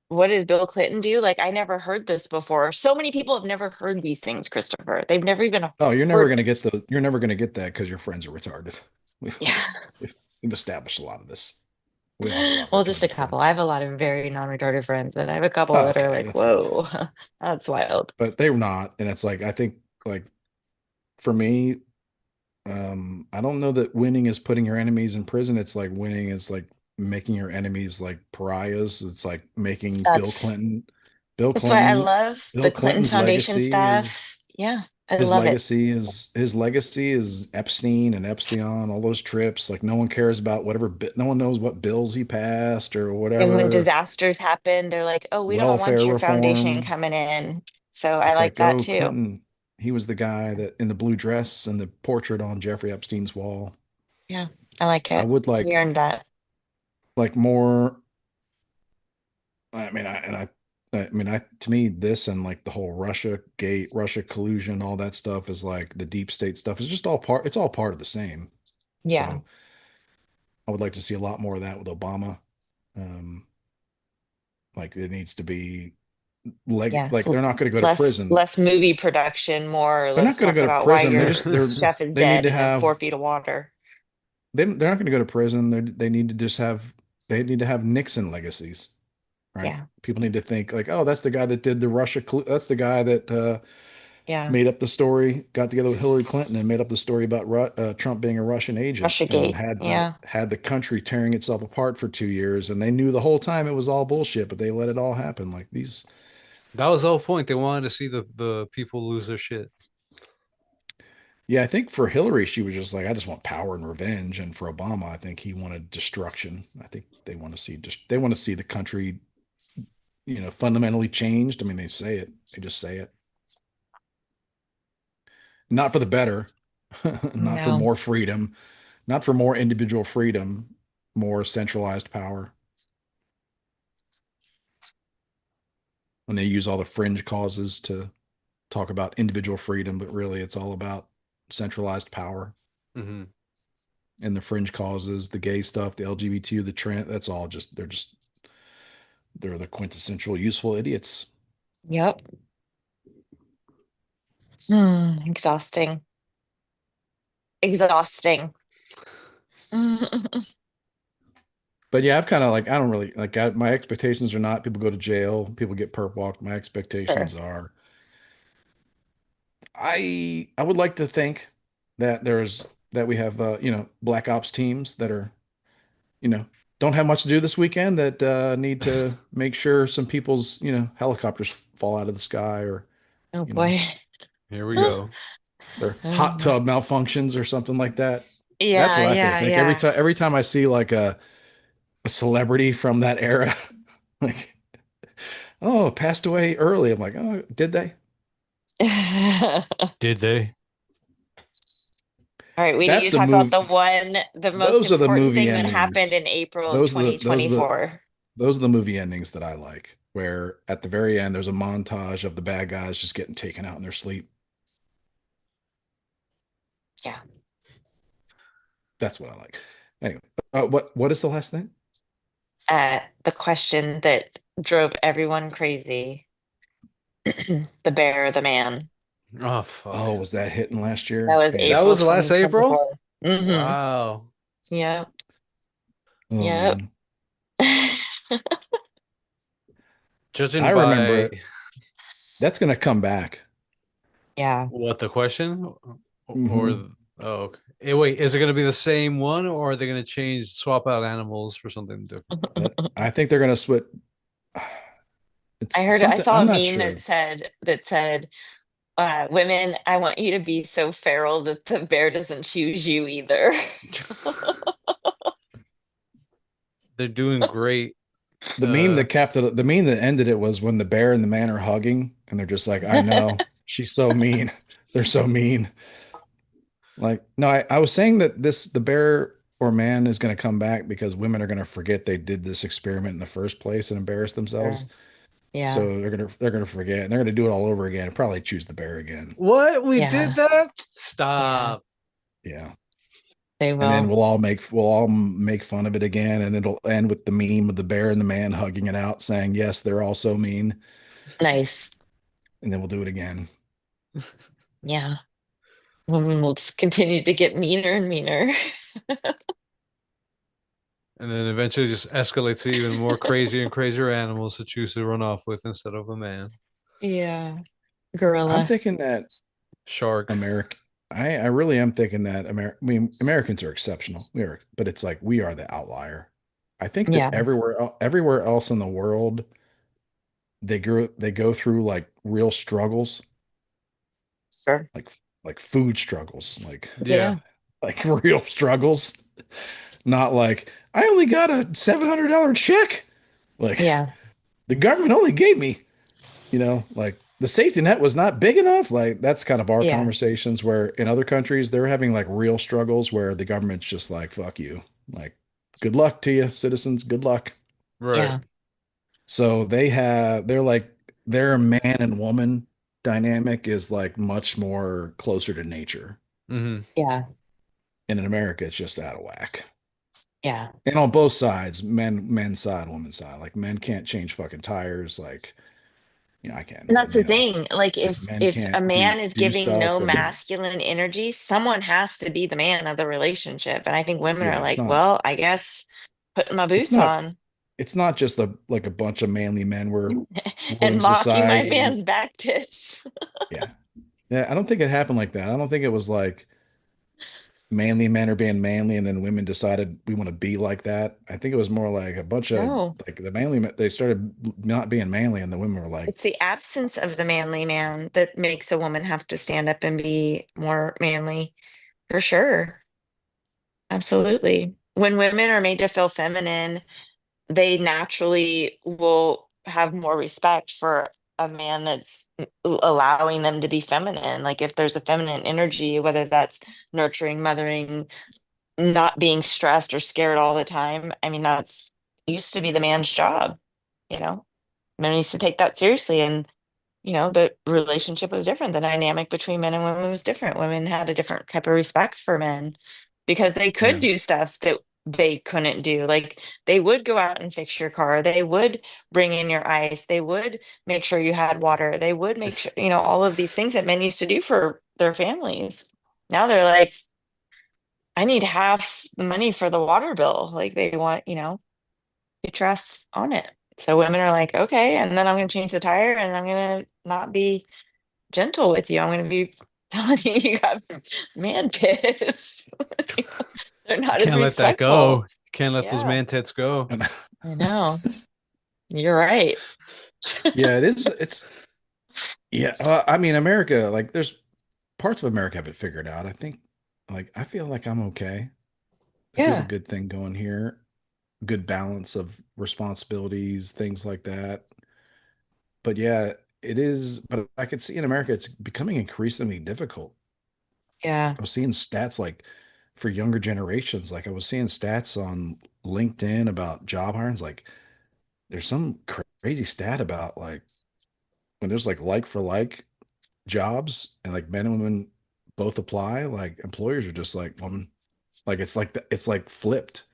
what did Bill Clinton do? Like, I never heard this before. So many people have never heard these things, Christopher. They've never even oh, heard. you're never gonna get that because your friends are retarded. Yeah. We've established a lot of this. We all have a lot of Well, just a retarded friends. couple. I have a lot of very non-retarded friends, and I have a couple that are Okay, like, that's enough. whoa, that's wild. But they're not, and it's like I think like for me, I don't know that winning is putting your enemies in prison. It's like winning is like making your enemies like pariahs. It's like making That's Bill that's why I Clinton, love the Bill Clinton Clinton's Foundation legacy is stuff. Yeah, I love it. his legacy is Epstein and Epstein, all those trips. Like no one cares about no one knows what bills he passed or And when whatever, disasters happen, they're like, oh, we don't welfare want your foundation reform. coming in. So I It's like like, that oh, too. Clinton, he was the guy that in the blue dress and the portrait on Jeffrey Epstein's wall. Yeah, I like I it. would He earned that. like more. I mean, I mean, to me, this and like the whole Russia gate, Russia collusion, all that stuff is like the deep state stuff is just all part. It's all part of the same. Yeah, So I would like to see a lot more of that with Obama. Um, like it needs to be yeah. like they're not going to go to Less prison. less movie production, more They're not let's going to talk go to about why prison. your Yeah. chef is They need dead to in 4 feet have of water. they're not going to go to prison. They need to just have they need to have Nixon legacies. right? Yeah. People need to think like, oh, that's the guy that did the that's the guy that Yeah. made up the story, got together with Hillary Clinton and made up the story about Trump being a Russian agent and Russiagate. Yeah. had the country tearing itself apart for 2 years. And they knew the whole time it was all bullshit, but they let it all happen. Like these, That was the whole point. They wanted to see the people lose their shit. yeah, I think for Hillary, she was just like, I just want power and revenge. And for Obama, I think he wanted destruction. I think they want to see just they want to see the country, fundamentally changed. I mean, they say it, they just say it. Not for the better, not for No. more freedom, not for more individual freedom, more centralized power. When they use all the fringe causes to talk about individual freedom, but really it's all about centralized power Mm-hmm. and the fringe causes, the gay stuff, the LGBT, the trend. That's all they're the quintessential useful idiots. Yep. Exhausting. Exhausting. But yeah, I've kind of like I don't really like my expectations are not people go to jail, people get perp walked. My Sure. expectations are I would like to think that we have black ops teams that are you know don't have much to do this weekend that need to make sure some people's helicopters fall out of the sky or Oh you know boy. Here we go. their Oh hot boy. tub malfunctions or something like that. That's Yeah, what I yeah, think. yeah. Every time I see like a celebrity from that era, like oh passed away early, I'm like oh did they? Did they? All right, we need That's to the talk about move. the most Those are the important movie thing that happened endings. in April of Those are the those are the 2024. those are the movie endings that I like, where at the very end there's a montage of the bad guys just getting taken out in their sleep. Yeah. That's what I like. Anyway, what is the last thing? The question that drove everyone crazy. The bear or the man? Oh fuck. Oh, was that hitting last That year? was That Yeah. April was last April? 2024. Mm-hmm. Wow. Yep. Oh Yep. man, I Judging remember by it. That's gonna come back. Yeah. what the question or Hmm. oh okay. Wait, is it going to be the same one or are they going to change swap out animals for something different? I think they're gonna switch. It's I something saw a I'm not meme sure. that said, women, I want you to be so feral that the bear doesn't choose you either. They're doing great. Uh The meme that ended it was when the bear and the man are hugging, and they're just like, I know she's so mean. They're so mean. Like, no, I was saying that the bear or man is going to come back because women are going to forget they did this experiment in the first place and embarrass themselves. Sure. Yeah. So they're gonna forget and they're gonna do it all over again and probably choose the bear again. what? We did Yeah. that? Yeah. Stop. Yeah. They And then will. we'll all make fun of it again, and it'll end with the meme of the bear and the man hugging it out, saying, "Yes, they're all so mean," Nice. and then we'll do it again. Yeah. Women will just continue to get meaner and meaner. And then eventually just escalates to even more crazier and crazier animals to choose to run off with instead of a man. Yeah. I'm Gorilla. thinking that Shark. America. I really am thinking that I mean, Americans are exceptional. We are, but it's like we are the outlier. I think that Yeah. everywhere else in the world, they go through like real struggles, Sure. like food struggles, Yeah. Yeah. like real struggles, not like I only got a $700 check. Like Yeah. the government only gave me, like the safety net was not big enough. Like that's kind of our Yeah. conversations where in other countries they're having like real struggles where the government's just like, fuck you. Like, good luck to you, citizens. Good luck. Right. Yeah. So they're like their man and woman dynamic is like much more closer to nature. Mm-hmm. Yeah. And in America, it's just out of whack. Yeah. And on both sides, men's side, women's side. Like men can't change fucking tires. Like, I can, And but that's the thing. Like like men if a can't man is do giving no stuff. And masculine energy, someone has to be the man of the relationship. And I think women are yeah, like, well, I guess putting my it's boots not, on. it's not just like a bunch of manly men we're And in mocking my society and man's back tits. yeah. Yeah, I don't think it happened like that. I don't think it was like manly men are being manly and then women decided we want to be like that. I think it was more like a bunch of No, like the manly men, they started not being manly and the women were like, it's the absence of the manly man that makes a woman have to stand up and be more manly, for sure. Absolutely. When women are made to feel feminine, they naturally will have more respect for a man that's allowing them to be feminine. Like if there's a feminine energy, whether that's nurturing, mothering, not being stressed or scared all the time. I mean, that's used to be the man's job, you know. Men used to take that seriously, and the relationship was different. The dynamic between men and women was different. Women had a different type of respect for men because they could yeah, do stuff that they couldn't do. Like they would go out and fix your car. They would bring in your ice. They would make sure you had water. They would make sure, it's all of these things that men used to do for their families. Now they're like, I need half the money for the water bill. Like they want, to trust on it. So women are like, okay, and then I'm going to change the tire and I'm going to not be gentle with you. I'm going to be telling you you got man tits. They're not as Can't let that go. respectful. Can't let those Yeah, man tits go. I know. You're right. yeah, it is. It's yeah. I mean, America, like there's parts of America have it figured out. I think, like, I feel like I'm okay. I feel a Yeah, good thing going here, good balance of responsibilities, things like that. But yeah, it is. But I could see in America, it's becoming increasingly difficult. yeah, I was seeing stats like for younger generations, like I was seeing stats on LinkedIn about job hirings. Like, there's some crazy stat about like when there's like for like jobs and like men and women both apply, like employers are just like, like it's like flipped.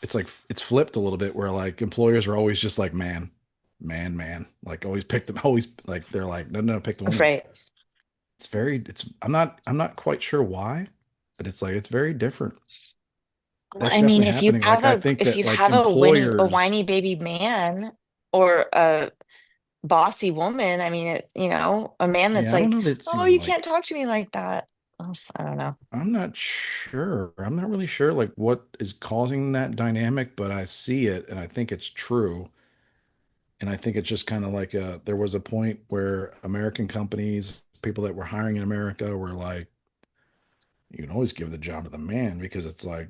It's like it's flipped a little bit where like employers are always just like man, like always pick them, always like they're like no, pick the woman. right. It's very it's I'm not quite sure why, but it's like it's very different. Well, That's I mean, definitely if you happening. have Like I a think if that you like have a employers, whiny baby man or a bossy woman, I mean, a man that's yeah, I don't like, know that it's oh, even you like can't talk to me like that. I don't know. I'm not sure. I'm not really sure like what is causing that dynamic, but I see it and I think it's true. And I think it's just kind of like there was a point where American companies, people that were hiring in America were like, you can always give the job to the man because it's like,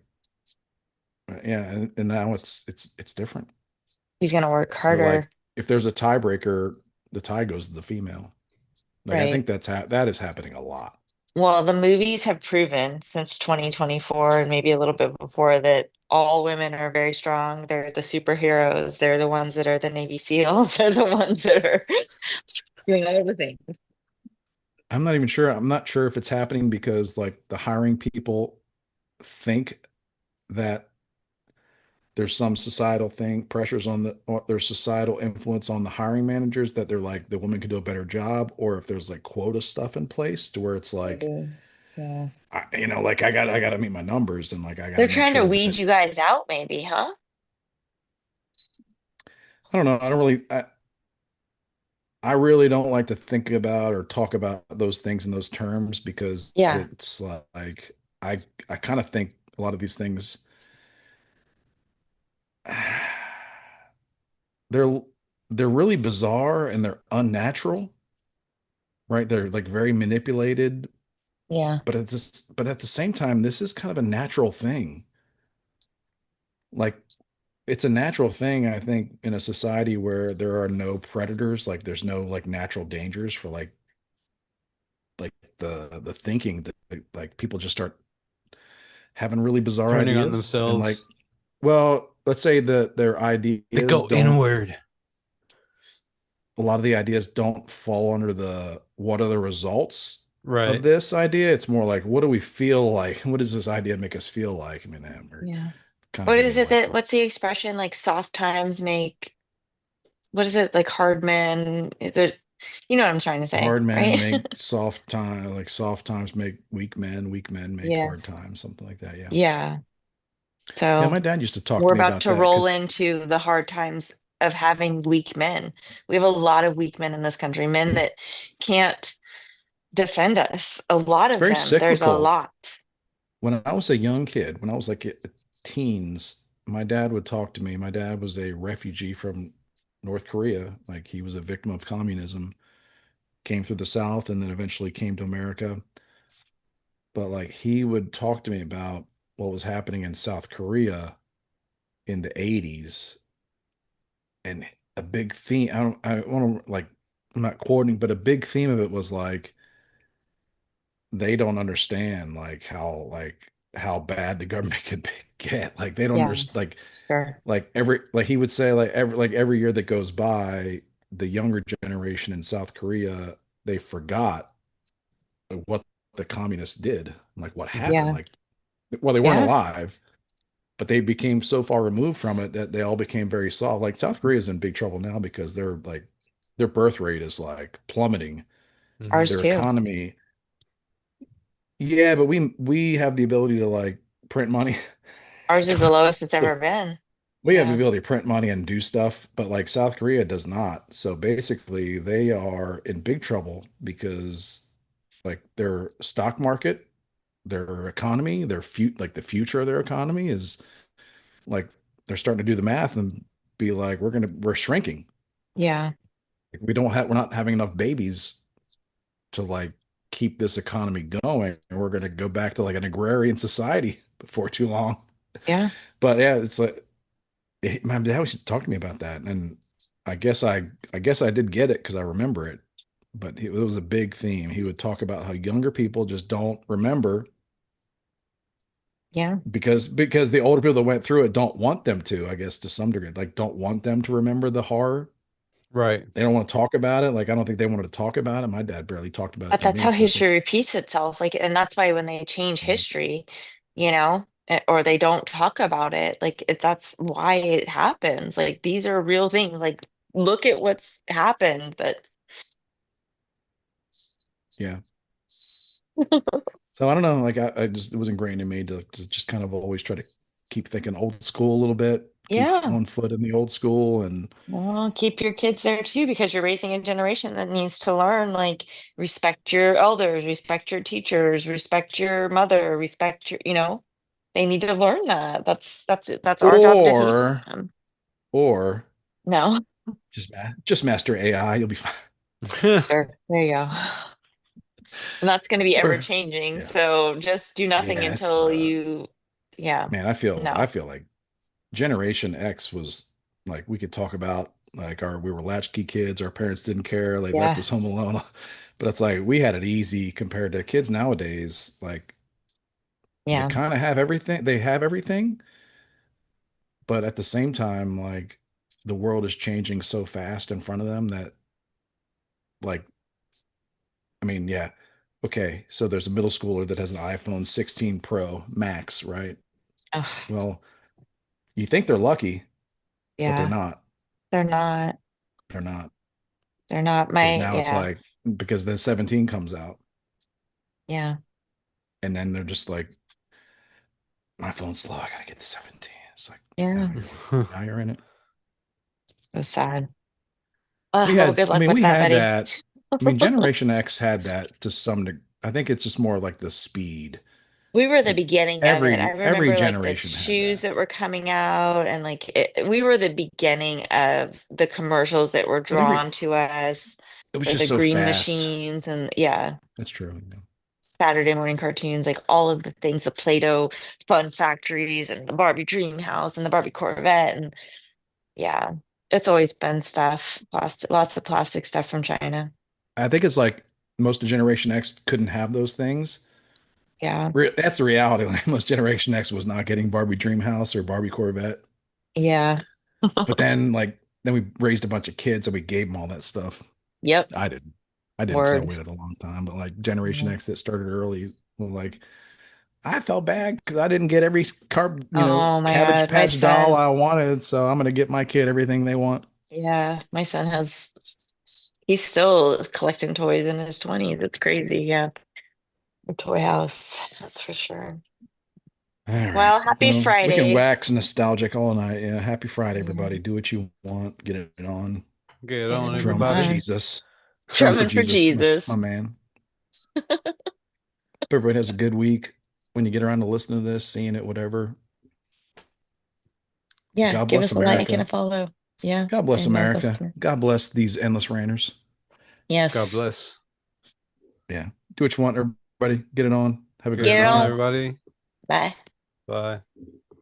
yeah, and now it's different. He's gonna work They're like, harder, if there's a tiebreaker, the tie goes to the female. Like I right? think that is happening a lot. Well, the movies have proven since 2024 and maybe a little bit before that all women are very strong. They're the superheroes. They're the ones that are the Navy SEALs. They're the ones that are doing everything. I'm not even sure. I'm not sure if it's happening because like the hiring people think that there's some societal thing, pressures on or there's societal influence on the hiring managers that they're like the woman could do a better job, or if there's like quota stuff in place to where it's like, Maybe. Yeah. like I got to meet my numbers and like I got They're to make trying to sure weed that you guys out, maybe, huh? I don't know. I don't really. I really don't like to think about or talk about those things in those terms because Yeah. it's like I kind of think a lot of these things they're they're really bizarre and they're unnatural, right? They're like very manipulated, Yeah. but at the same time, this is kind of a natural thing. Like it's a natural thing, I think, in a society where there are no predators, like there's no like natural dangers for like the thinking that like people just start having really bizarre Turning on ideas and like themselves. well let's say that their They ideas go don't inward. a lot of the ideas don't fall under the what are the results of Right. this idea. It's more like what do we feel like, what does this idea make us feel like? I mean, we're Yeah. kind of What is getting it like what's the expression like soft times make, what is it, like hard men? Is it, you know what I'm trying to say, hard men right? make soft time, like soft times make weak men make Yeah. hard times, something like that. Yeah. Yeah. Yeah, So my dad used to talk we're to me about about to that roll because into the hard times of having weak men. We have a lot of weak men in this country, men that can't defend us. A lot it's of very them. There's a cyclical. lot. When I was a young kid, when I was like teens, my dad would talk to me. My dad was a refugee from North Korea. Like he was a victim of communism, came through the South and then eventually came to America. But like he would talk to me about what was happening in South Korea in the 80s and a big theme. I want to like, I'm not quoting, but a big theme of it was like they don't understand like how bad the government could get. Like they don't Yeah, understand sure. like every like he would say like every year that goes by, the younger generation in South Korea, they forgot what the communists did, like what happened. Yeah, Like well, they weren't yeah. alive, but they became so far removed from it that they all became very soft. Like South Korea is in big trouble now because their birth rate is like plummeting. Mhm. Ours Their too. economy, yeah, but we have the ability to like print money. Ours is the lowest it's So ever been. we have the Yeah, ability to print money and do stuff, but like South Korea does not. So basically, they are in big trouble because like their stock market, their economy, like the future of their economy is like they're starting to do the math and be like, we're shrinking. yeah, Like, we're not having enough babies to like keep this economy going, and we're going to go back to like an agrarian society before too long. yeah, But yeah, it's like my dad always talked to me about that, and I guess I did get it because I remember it. But it was a big theme. He would talk about how younger people just don't remember yeah. because the older people that went through it don't want them to, I guess, to some degree, like don't want them to remember the horror. Right. They don't want to talk about it. Like I don't think they wanted to talk about it. My dad barely talked about it But to that's me how except history like, repeats itself. Like, and that's why when they change history, or they don't talk about it, like that's why it happens. Like these are real things. Like look at what's happened. But yeah. So I don't know. Like I just it was ingrained in me to just kind of always try to keep thinking old school a little bit, keep yeah, one foot in the old school, and well, keep your kids there too, because you're raising a generation that needs to learn, like respect your elders, respect your teachers, respect your mother, respect they need to learn that. That's our job to teach or them. or No, just master AI. You'll be fine. sure. There you go. And that's going to be ever Or changing. yeah, So just do nothing yeah. It's until yeah, man. I no, feel like Generation X was like we could talk about like our we were latchkey kids. Our parents didn't care. They left yeah, us home alone. But it's like we had it easy compared to kids nowadays. Like they yeah. kind of have everything. They have everything, but at the same time, like the world is changing so fast in front of them that like I mean, yeah. Okay, so there's a middle schooler that has an iPhone 16 Pro Max, right? Ugh, Well, you think they're lucky, but they're yeah, not. they're not. They're not. They're not Because my, now it's yeah, like because the 17 comes out yeah, and then they're just like, my phone's slow. I gotta get the 17. It's like yeah. now you're in it. So sad. Well, good I luck mean, with we that, had buddy. that. I mean, Generation X had that to some degree. I think it's just more like the speed. We were the Like beginning of it. I every remember like the generation had shoes that. that were coming out and like we were the beginning of the commercials that were But every drawn to us it was for the just so green fast. machines and yeah, That's true. Yeah. Saturday morning cartoons, like all of the things, the Play-Doh fun factories and the Barbie dream house and the Barbie Corvette and yeah, it's always been stuff, plastic, lots of plastic stuff from China. I think it's like most of Generation X couldn't have those things. Yeah. That's the reality. Like most Generation X was not getting Barbie Dreamhouse or Barbie Corvette. Yeah. But then we raised a bunch of kids and we gave them all that stuff. Yep. I didn't. I didn't because I Word. waited a long time. But like Generation Yeah. X that started early, well, like I felt bad because I didn't get every Oh my Cabbage God. My Patch doll son, I wanted. So I'm gonna get my kid everything they want. yeah, my son he's still collecting toys in his 20s. It's crazy. Yeah. A toy house. That's for sure. All right. Well, happy Well, we can Friday. wax nostalgic all night. Yeah. Happy Friday, Yeah. everybody. Do what you want. Get it on. Get Get on, it Drum for everybody. on. Jesus. Drum for Drumming for Jesus, my Jesus. man. Hope everybody has a good week. When you get around to listening to this, seeing it, whatever. Yeah, God give bless us a like and a America. follow. Yeah, God bless and God bless America. America. God bless these endless ranters. God Yes. bless. Yeah. Do what you want, everybody. Get it on. Have a Get great Get it on, weekend. on. everybody. Bye. Bye.